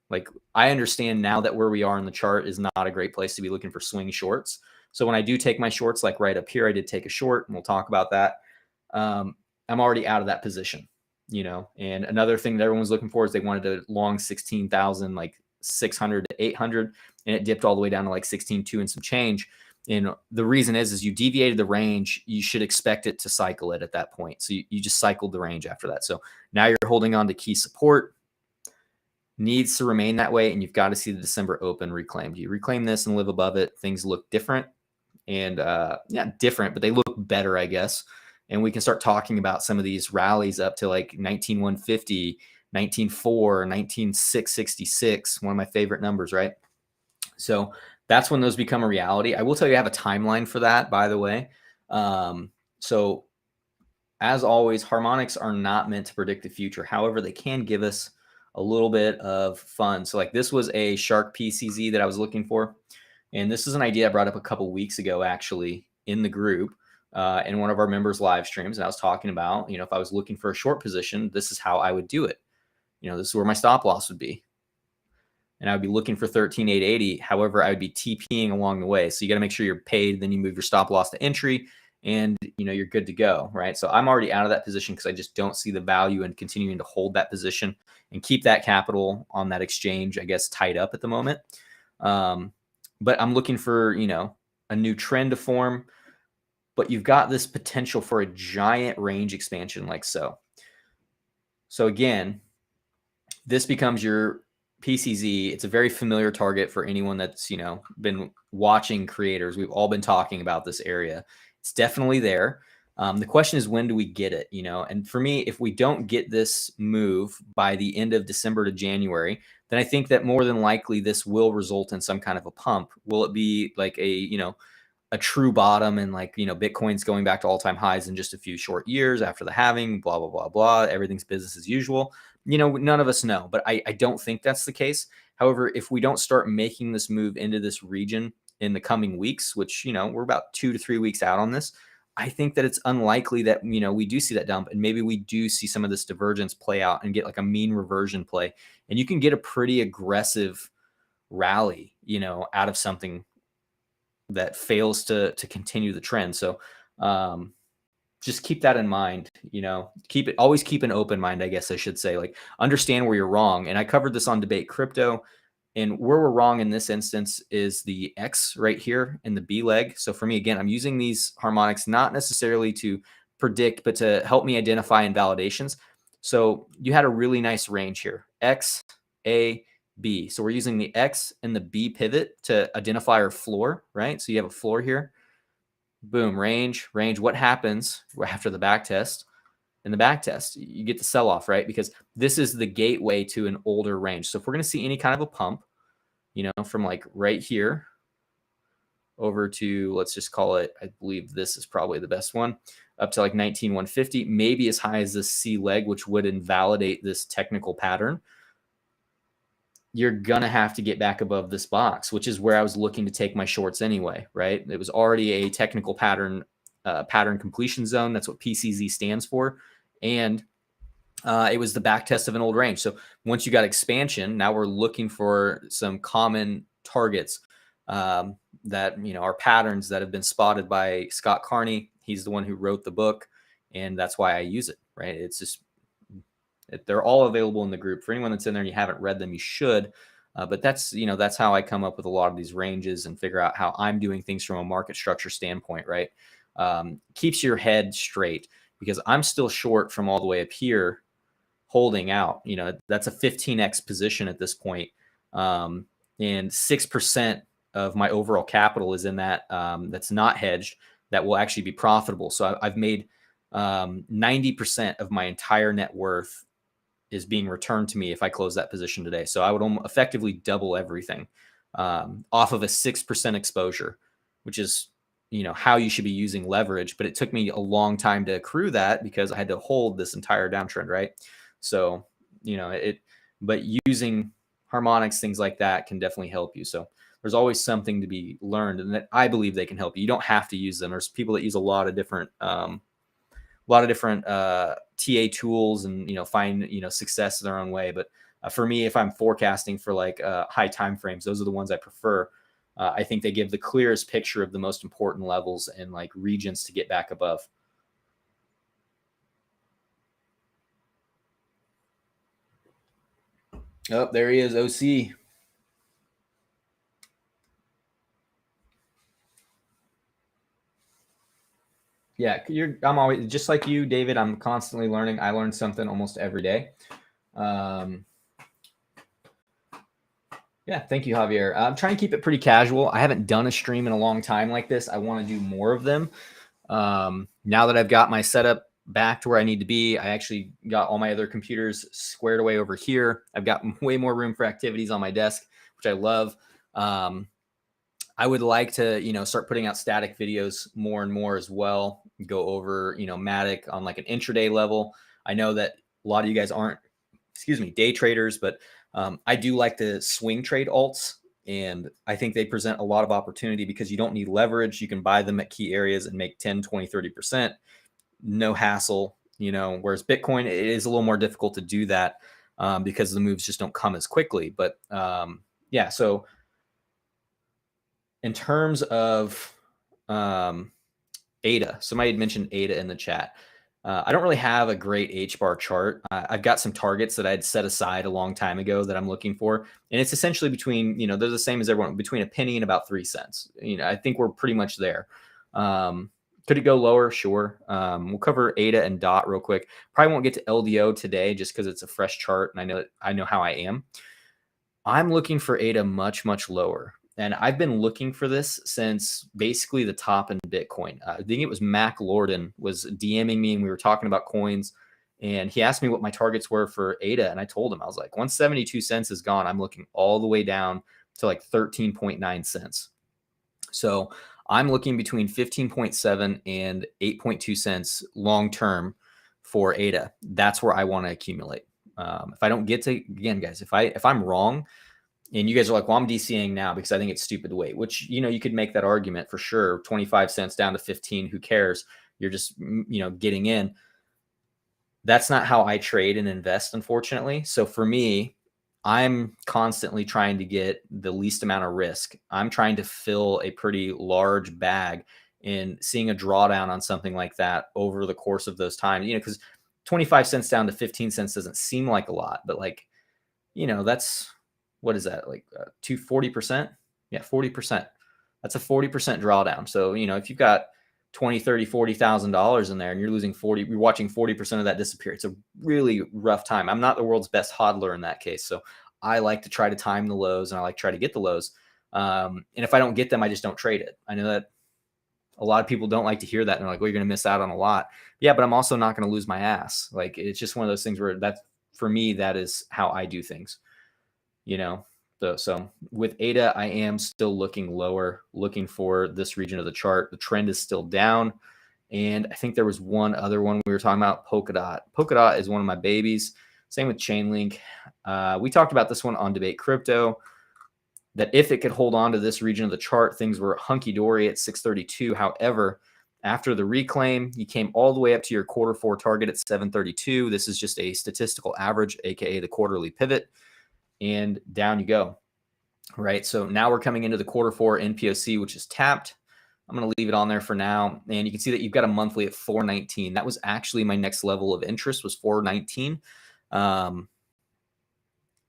like I understand now that where we are in the chart is not a great place to be looking for swing shorts. So when I do take my shorts, like right up here, I did take a short, and we'll talk about that. I'm already out of that position, And another thing that everyone's looking for is they wanted to long 16,000, like 600 to 800, and it dipped all the way down to like 16.2 and some change. And the reason is you deviated the range. You should expect it to cycle it at that point. So you just cycled the range after that. So now you're holding on to key support. Needs to remain that way, and you've got to see the December open reclaimed. You reclaim this and live above it, things look different, and different, but they look better, I guess. And we can start talking about some of these rallies up to like 19,150, 19,4, 19,666, one of my favorite numbers, right? So that's when those become a reality. I will tell you, I have a timeline for that, by the way. So as always, harmonics are not meant to predict the future. However, they can give us a little bit of fun. So like this was a Shark PCZ that I was looking for. And this is an idea I brought up a couple weeks ago, actually, in the group, in one of our members' live streams. And I was talking about, if I was looking for a short position, this is how I would do it. This is where my stop loss would be. And I would be looking for 13,880. However, I would be TPing along the way. So you got to make sure you're paid. Then you move your stop loss to entry, and you're good to go, right? So I'm already out of that position because I just don't see the value in continuing to hold that position and keep that capital on that exchange, I guess, tied up at the moment. But I'm looking for, a new trend to form, but you've got this potential for a giant range expansion like so. So again, this becomes your PCZ. It's a very familiar target for anyone that's, been watching creators. We've all been talking about this area. It's definitely there. The question is, when do we get it? And for me, if we don't get this move by the end of December to January, then I think that more than likely this will result in some kind of a pump. Will it be like a true bottom and like, Bitcoin's going back to all-time highs in just a few short years after the halving, blah, blah, blah, blah. Everything's business as usual. None of us know, but I don't think that's the case. However, if we don't start making this move into this region in the coming weeks, which, we're about 2 to 3 weeks out on this, I think that it's unlikely that, we do see that dump, and maybe we do see some of this divergence play out and get like a mean reversion play. And you can get a pretty aggressive rally, out of something that fails to continue the trend. So just keep that in mind, always keep an open mind, I guess I should say, like understand where you're wrong. And I covered this on Debate Crypto, and where we're wrong in this instance is the X right here in the B leg. So for me, again, I'm using these harmonics not necessarily to predict, but to help me identify invalidations. So you had a really nice range here, X, A, B. So we're using the X and the B pivot to identify our floor, right? So you have a floor here. Boom, range. What happens after the back test? In the back test, you get the sell off, right? Because this is the gateway to an older range. So if we're going to see any kind of a pump, from like right here over to, let's just call it, I believe this is probably the best one, up to like 19,150, maybe as high as this C leg, which would invalidate this technical pattern. You're going to have to get back above this box, which is where I was looking to take my shorts anyway, right? It was already a technical pattern completion zone. That's what PCZ stands for. And it was the back test of an old range. So once you got expansion, now we're looking for some common targets that, are patterns that have been spotted by Scott Carney. He's the one who wrote the book, and that's why I use it, right? It's just, they're all available in the group. For anyone that's in there and you haven't read them, you should. But that's how I come up with a lot of these ranges and figure out how I'm doing things from a market structure standpoint, right? Keeps your head straight, because I'm still short from all the way up here holding out. That's a 15x position at this point. And 6% of my overall capital is in that that's not hedged, that will actually be profitable. So I've made 90% of my entire net worth is being returned to me if I close that position today. So I would effectively double everything off of a 6% exposure, which is, how you should be using leverage. But it took me a long time to accrue that because I had to hold this entire downtrend, right? So, but using harmonics, things like that can definitely help you. So there's always something to be learned, and that I believe they can help you. You don't have to use them. There's people that use a lot of different TA tools and, find, success their own way. But for me, if I'm forecasting for like high time frames, those are the ones I prefer. I think they give the clearest picture of the most important levels and like regions to get back above. Oh, there he is, OC. Yeah, I'm always just like you, David. I'm constantly learning. I learn something almost every day. Yeah, thank you, Javier. I'm trying to keep it pretty casual. I haven't done a stream in a long time like this. I want to do more of them. Now that I've got my setup back to where I need to be, I actually got all my other computers squared away over here. I've got way more room for activities on my desk, which I love. I would like to, start putting out static videos more and more as well. Go over, Matic on like an intraday level. I know that a lot of you guys aren't, day traders, but I do like to swing trade alts. And I think they present a lot of opportunity because you don't need leverage. You can buy them at key areas and make 10, 20, 30%. No hassle, whereas Bitcoin, it is a little more difficult to do that because the moves just don't come as quickly. But yeah, so in terms of ADA, somebody had mentioned ADA in the chat. I don't really have a great H-bar chart. I've got some targets that I'd set aside a long time ago that I'm looking for. And it's essentially between, they're the same as everyone, between a penny and about 3 cents. I think we're pretty much there. Could it go lower? Sure. We'll cover ADA and DOT real quick. Probably won't get to LDO today just because it's a fresh chart and I know how I am. I'm looking for ADA much, much lower. And I've been looking for this since basically the top in Bitcoin. I think it was Mac Lorden was DMing me and we were talking about coins. And he asked me what my targets were for ADA. And I told him, I was like, once 72 cents is gone, I'm looking all the way down to like 13.9 cents. So I'm looking between 15.7 and 8.2 cents long-term for ADA. That's where I want to accumulate. If I don't get to, again, guys, if I'm wrong, and you guys are like, well, I'm DCing now because I think it's stupid to wait, which, you could make that argument for sure. 25 cents down to 15, who cares? You're just, getting in. That's not how I trade and invest, unfortunately. So for me, I'm constantly trying to get the least amount of risk. I'm trying to fill a pretty large bag, and seeing a drawdown on something like that over the course of those times, because 25 cents down to 15 cents doesn't seem like a lot, but like, that's, what is that? Like 40%? Yeah, 40%. That's a 40% drawdown. So, if you've got 20, 30, $40,000 in there and you're losing 40, you're watching 40% of that disappear. It's a really rough time. I'm not the world's best hodler in that case. So I like to try to time the lows, and I like to try to get the lows. And if I don't get them, I just don't trade it. I know that a lot of people don't like to hear that. And they're like, well, you're going to miss out on a lot. Yeah, but I'm also not going to lose my ass. Like, it's just one of those things where for me, that is how I do things, So with ADA, I am still looking lower, looking for this region of the chart. The trend is still down. And I think there was one other one we were talking about, Polkadot. Polkadot is one of my babies. Same with Chainlink. We talked about this one on Debate Crypto, that if it could hold on to this region of the chart, things were hunky-dory at 632. However, after the reclaim, you came all the way up to your quarter four target at 732. This is just a statistical average, aka the quarterly pivot, and down you go. Right. So now we're coming into the quarter four NPOC, which is tapped. I'm going to leave it on there for now. And you can see that you've got a monthly at 419. That was actually my next level of interest, was 419.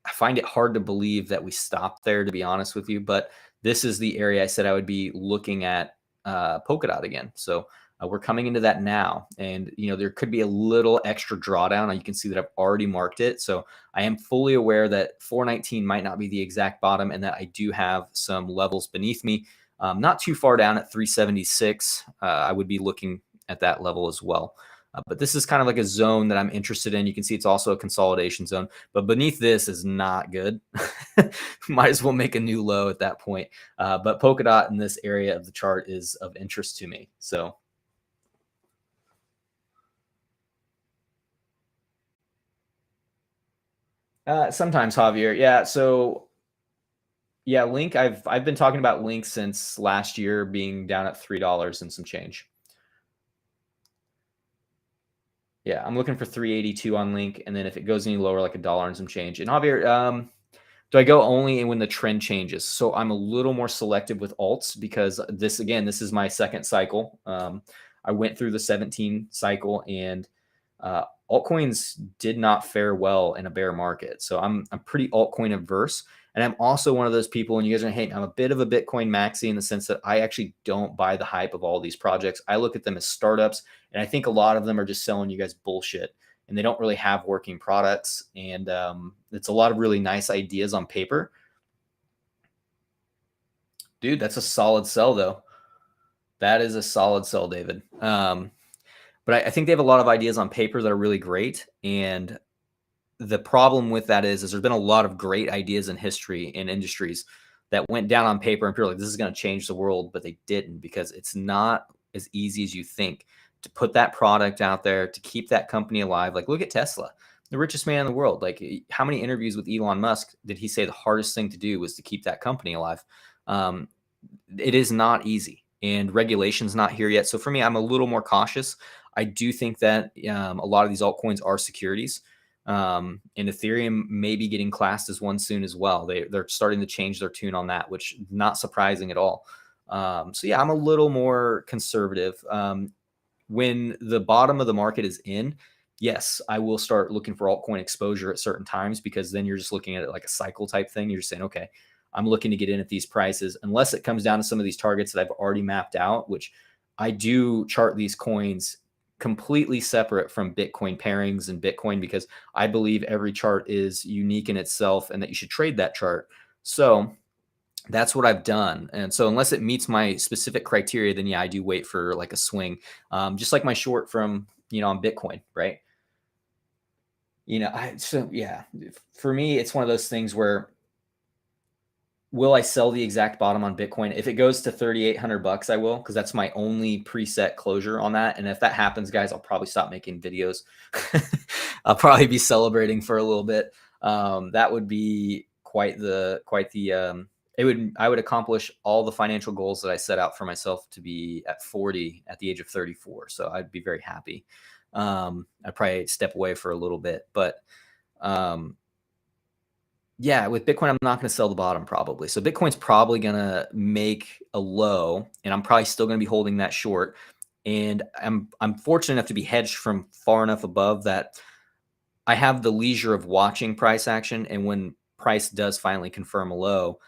I find it hard to believe that we stopped there, to be honest with you, but this is the area I said I would be looking at Polkadot again. So we're coming into that now, and there could be a little extra drawdown. You can see that I've already marked it. So I am fully aware that 419 might not be the exact bottom, and that I do have some levels beneath me. Not too far down at 376. I would be looking at that level as well. But this is kind of like a zone that I'm interested in. You can see it's also a consolidation zone, but beneath this is not good. Might as well make a new low at that point. But Polkadot in this area of the chart is of interest to me. So sometimes, Javier. Yeah. So yeah, Link. I've been talking about Link since last year, being down at $3 and some change. Yeah, I'm looking for 382 on Link, and then if it goes any lower, like $1 and some change. And Javier, do I go only when the trend changes? So I'm a little more selective with alts, because this is my second cycle. I went through the 17 cycle, and altcoins did not fare well in a bear market. So I'm pretty altcoin averse. And I'm also one of those people, and you guys are going to hate me, I'm a bit of a Bitcoin maxi in the sense that I actually don't buy the hype of all these projects. I look at them as startups, and I think a lot of them are just selling you guys bullshit, and they don't really have working products. And it's a lot of really nice ideas on paper. Dude, that's a solid sell, though. That is a solid sell, David. But I think they have a lot of ideas on paper that are really great. And the problem with that is there's been a lot of great ideas in history in industries that went down on paper, and people are like, this is going to change the world, but they didn't, because it's not as easy as you think to put that product out there, to keep that company alive. Like, look at Tesla, the richest man in the world. Like, how many interviews with Elon Musk did he say the hardest thing to do was to keep that company alive? It is not easy, and regulation's not here yet. So for me, I'm a little more cautious. I do think that a lot of these altcoins are securities. And Ethereum may be getting classed as one soon as well. They're starting to change their tune on that, which is not surprising at all. So yeah, I'm a little more conservative. When the bottom of the market is in, yes, I will start looking for altcoin exposure at certain times, because then you're just looking at it like a cycle type thing. You're just saying, okay, I'm looking to get in at these prices, unless it comes down to some of these targets that I've already mapped out, which I do chart these coins completely separate from Bitcoin pairings and Bitcoin, because I believe every chart is unique in itself and that you should trade that chart. So that's what I've done. And so unless it meets my specific criteria, then yeah, I do wait for like a swing. Just like my short from, on Bitcoin, right? So yeah, for me, it's one of those things where, will I sell the exact bottom on Bitcoin? If it goes to 3,800 bucks, I will, because that's my only preset closure on that. And if that happens, guys, I'll probably stop making videos. I'll probably be celebrating for a little bit. That would be I would accomplish all the financial goals that I set out for myself to be at 40 at the age of 34. So I'd be very happy. I'd probably step away for a little bit, but Yeah, with Bitcoin, I'm not going to sell the bottom probably. So Bitcoin's probably going to make a low, and I'm probably still going to be holding that short. And I'm fortunate enough to be hedged from far enough above that I have the leisure of watching price action. And when price does finally confirm a low,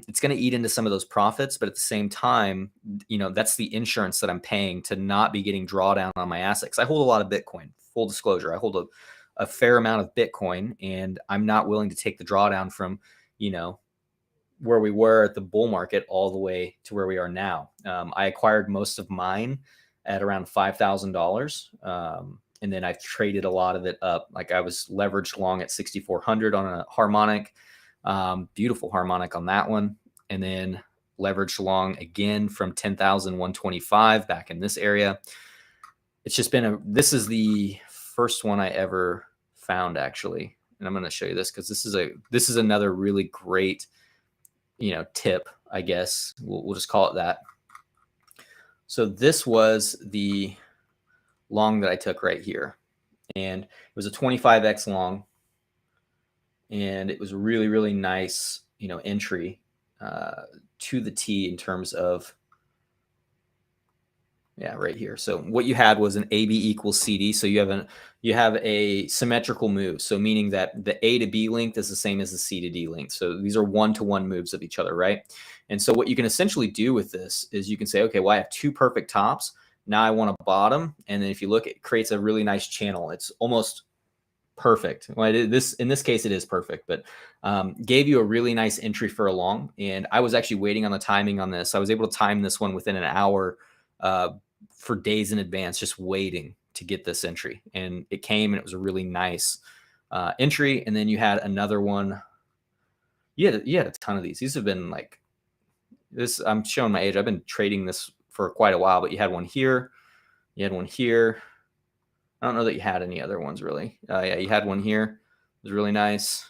it's going to eat into some of those profits. But at the same time, that's the insurance that I'm paying to not be getting drawdown on my assets. I hold a lot of Bitcoin. Full disclosure, I hold a fair amount of Bitcoin, and I'm not willing to take the drawdown from, where we were at the bull market all the way to where we are now. I acquired most of mine at around $5,000. And then I've traded a lot of it up. Like I was leveraged long at 6,400 on a harmonic, beautiful harmonic on that one. And then leveraged long again from 10,125 back in this area. It's just been this is the first one I ever found actually. And I'm going to show you this because this is another really great, tip, I guess. We'll just call it that. So this was the long that I took right here, and it was a 25x long, and it was a really, really nice, entry to the T in terms of, right here. So what you had was an AB equals CD. So you have a symmetrical move. So meaning that the A to B length is the same as the C to D length. So these are one-to-one moves of each other, right? And so what you can essentially do with this is you can say, okay, well, I have two perfect tops. Now I want a bottom. And then if you look, it creates a really nice channel. It's almost perfect. Well, in this case, it is perfect, but gave you a really nice entry for a long. And I was actually waiting on the timing on this. I was able to time this one within an hour for days in advance, just waiting to get this entry. And it came, and it was a really nice entry. And then you had another one. You had a ton of these. These have been like this. I'm showing my age. I've been trading this for quite a while, but you had one here. You had one here. I don't know that you had any other ones really. Yeah, you had one here. It was really nice.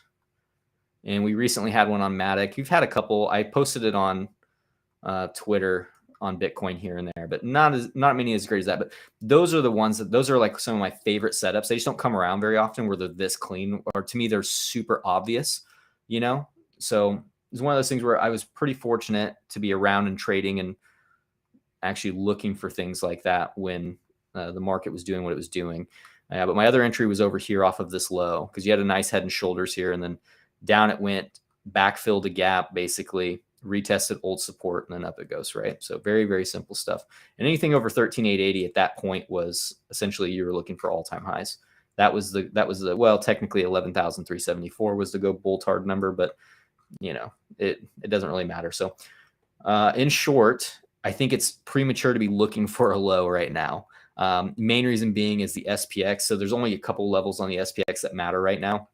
And we recently had one on Matic. You've had a couple. I posted it on Twitter on Bitcoin here and there, but not many as great as that. But those are the ones those are like some of my favorite setups. They just don't come around very often where they're this clean, or to me, they're super obvious, So it's one of those things where I was pretty fortunate to be around and trading and actually looking for things like that when the market was doing what it was doing. But my other entry was over here off of this low because you had a nice head and shoulders here, and then down it went, backfilled a gap, basically retested old support, and then up it goes, right? So very, very simple stuff. And anything over 13,880 at that point was essentially you were looking for all-time highs. That was the well, technically 11,374 was the go bull tard number, but it doesn't really matter. So in short, I think it's premature to be looking for a low right now. Main reason being is the SPX. So there's only a couple levels on the SPX that matter right now.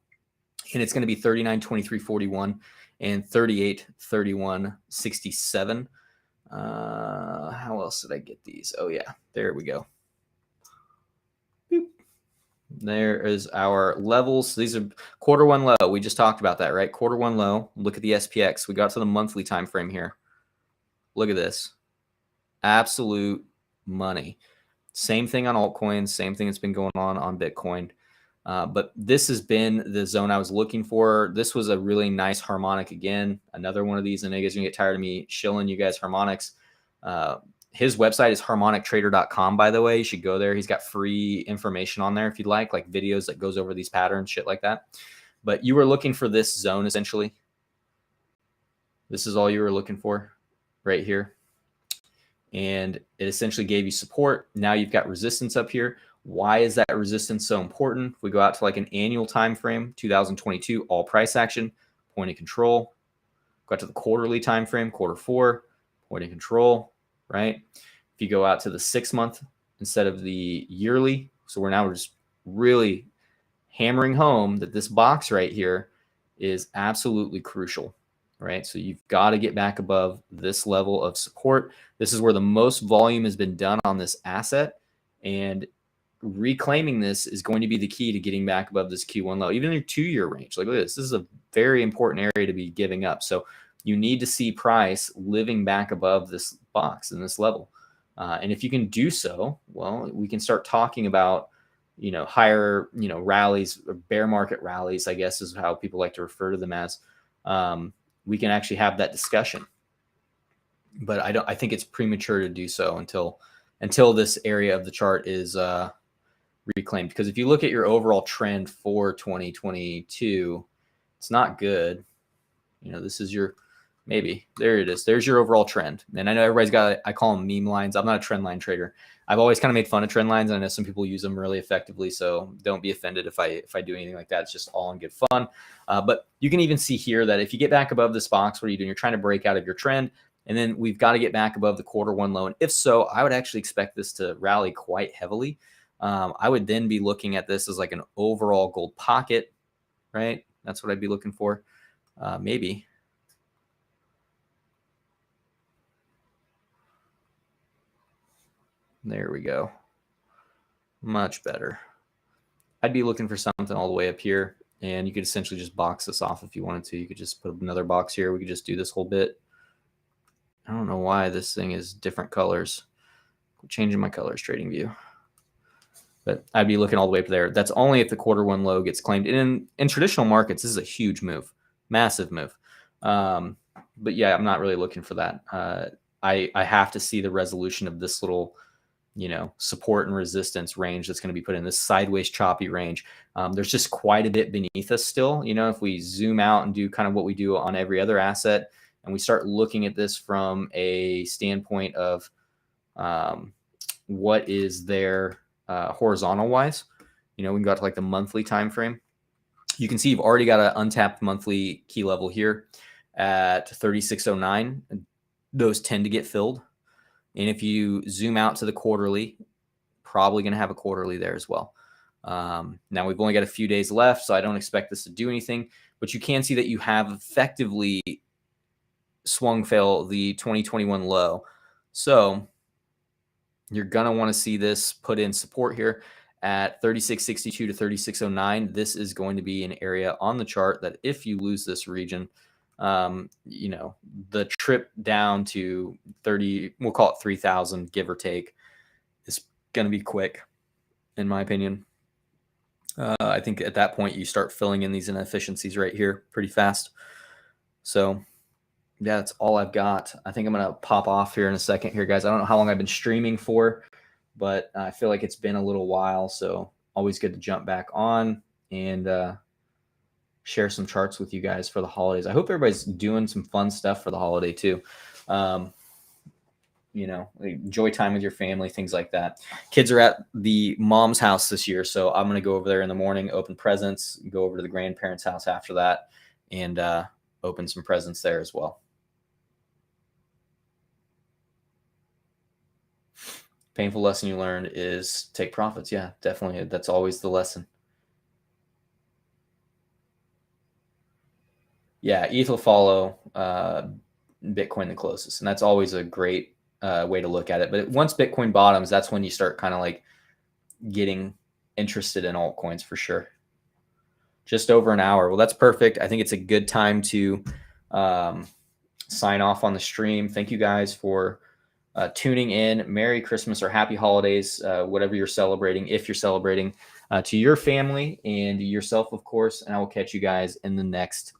And it's going to be 39.2341 and 38.3167. How else did I get these? Oh, yeah, there we go. Boop. There is our levels. So these are quarter one low. We just talked about that, right? Quarter one low. Look at the SPX. We got to the monthly time frame here. Look at this. Absolute money. Same thing on altcoins. Same thing that's been going on Bitcoin. But this has been the zone I was looking for. This was a really nice harmonic again. Another one of these. I know you guys are going to get tired of me shilling you guys harmonics. His website is harmonictrader.com, by the way. You should go there. He's got free information on there if you'd like videos that goes over these patterns, shit like that. But you were looking for this zone, essentially. This is all you were looking for right here. And it essentially gave you support. Now you've got resistance up here. Why is that resistance so important? If we go out to like an annual time frame, 2022, all price action, point of control. Go out to the quarterly time frame, quarter four, point of control, right? If you go out to the 6 month instead of the yearly, so we're just really hammering home that this box right here is absolutely crucial, right? So you've got to get back above this level of support. This is where the most volume has been done on this asset, and reclaiming this is going to be the key to getting back above this Q1 low, even in your 2-year range. Like, look at this. This is a very important area to be giving up. So you need to see price living back above this box and this level. And if you can do so, well, we can start talking about, higher, rallies, or bear market rallies, I guess is how people like to refer to them as, we can actually have that discussion. But I think it's premature to do so until this area of the chart is reclaimed. Because if you look at your overall trend for 2022, it's not good. This is your, maybe there it is. There's your overall trend. And I know everybody's got, I call them meme lines. I'm not a trend line trader. I've always kind of made fun of trend lines. And I know some people use them really effectively. So don't be offended if I do anything like that. It's just all in good fun. But you can even see here that if you get back above this box, what are you doing? You're trying to break out of your trend. And then we've got to get back above the quarter one low. And if so, I would actually expect this to rally quite heavily. I would then be looking at this as like an overall gold pocket, right? That's what I'd be looking for. Maybe. There we go. Much better. I'd be looking for something all the way up here. And you could essentially just box this off if you wanted to. You could just put another box here. We could just do this whole bit. I don't know why this thing is different colors. I'm changing my colors, TradingView. But I'd be looking all the way up there. That's only if the quarter one low gets claimed. And in traditional markets, this is a huge move, massive move. But yeah, I'm not really looking for that. I have to see the resolution of this little, support and resistance range that's going to be put in this sideways choppy range. There's just quite a bit beneath us still. If we zoom out and do kind of what we do on every other asset, and we start looking at this from a standpoint of what is there horizontal wise, we can go out to like the monthly time frame. You can see you've already got an untapped monthly key level here at 3609. Those tend to get filled. And if you zoom out to the quarterly, probably going to have a quarterly there as well. Now we've only got a few days left, so I don't expect this to do anything, but you can see that you have effectively swung fail the 2021 low. So you're going to want to see this put in support here at 3662 to 3609. This is going to be an area on the chart that if you lose this region, the trip down to 30, we'll call it 3,000, give or take, is going to be quick, in my opinion. I think at that point you start filling in these inefficiencies right here pretty fast. So yeah, that's all I've got. I think I'm going to pop off here in a second here, guys. I don't know how long I've been streaming for, but I feel like it's been a little while. So always good to jump back on and share some charts with you guys for the holidays. I hope everybody's doing some fun stuff for the holiday too. Enjoy time with your family, things like that. Kids are at the mom's house this year, so I'm going to go over there in the morning, open presents, go over to the grandparents' house after that, and open some presents there as well. Painful lesson you learned is take profits. Yeah, definitely. That's always the lesson. Yeah, ETH will follow Bitcoin the closest, and that's always a great way to look at it. But once Bitcoin bottoms, that's when you start kind of like getting interested in altcoins for sure. Just over an hour. Well, that's perfect. I think it's a good time to sign off on the stream. Thank you guys for tuning in. Merry Christmas or happy holidays, whatever you're celebrating, if you're celebrating, to your family and yourself, of course. And I will catch you guys in the next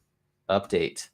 update.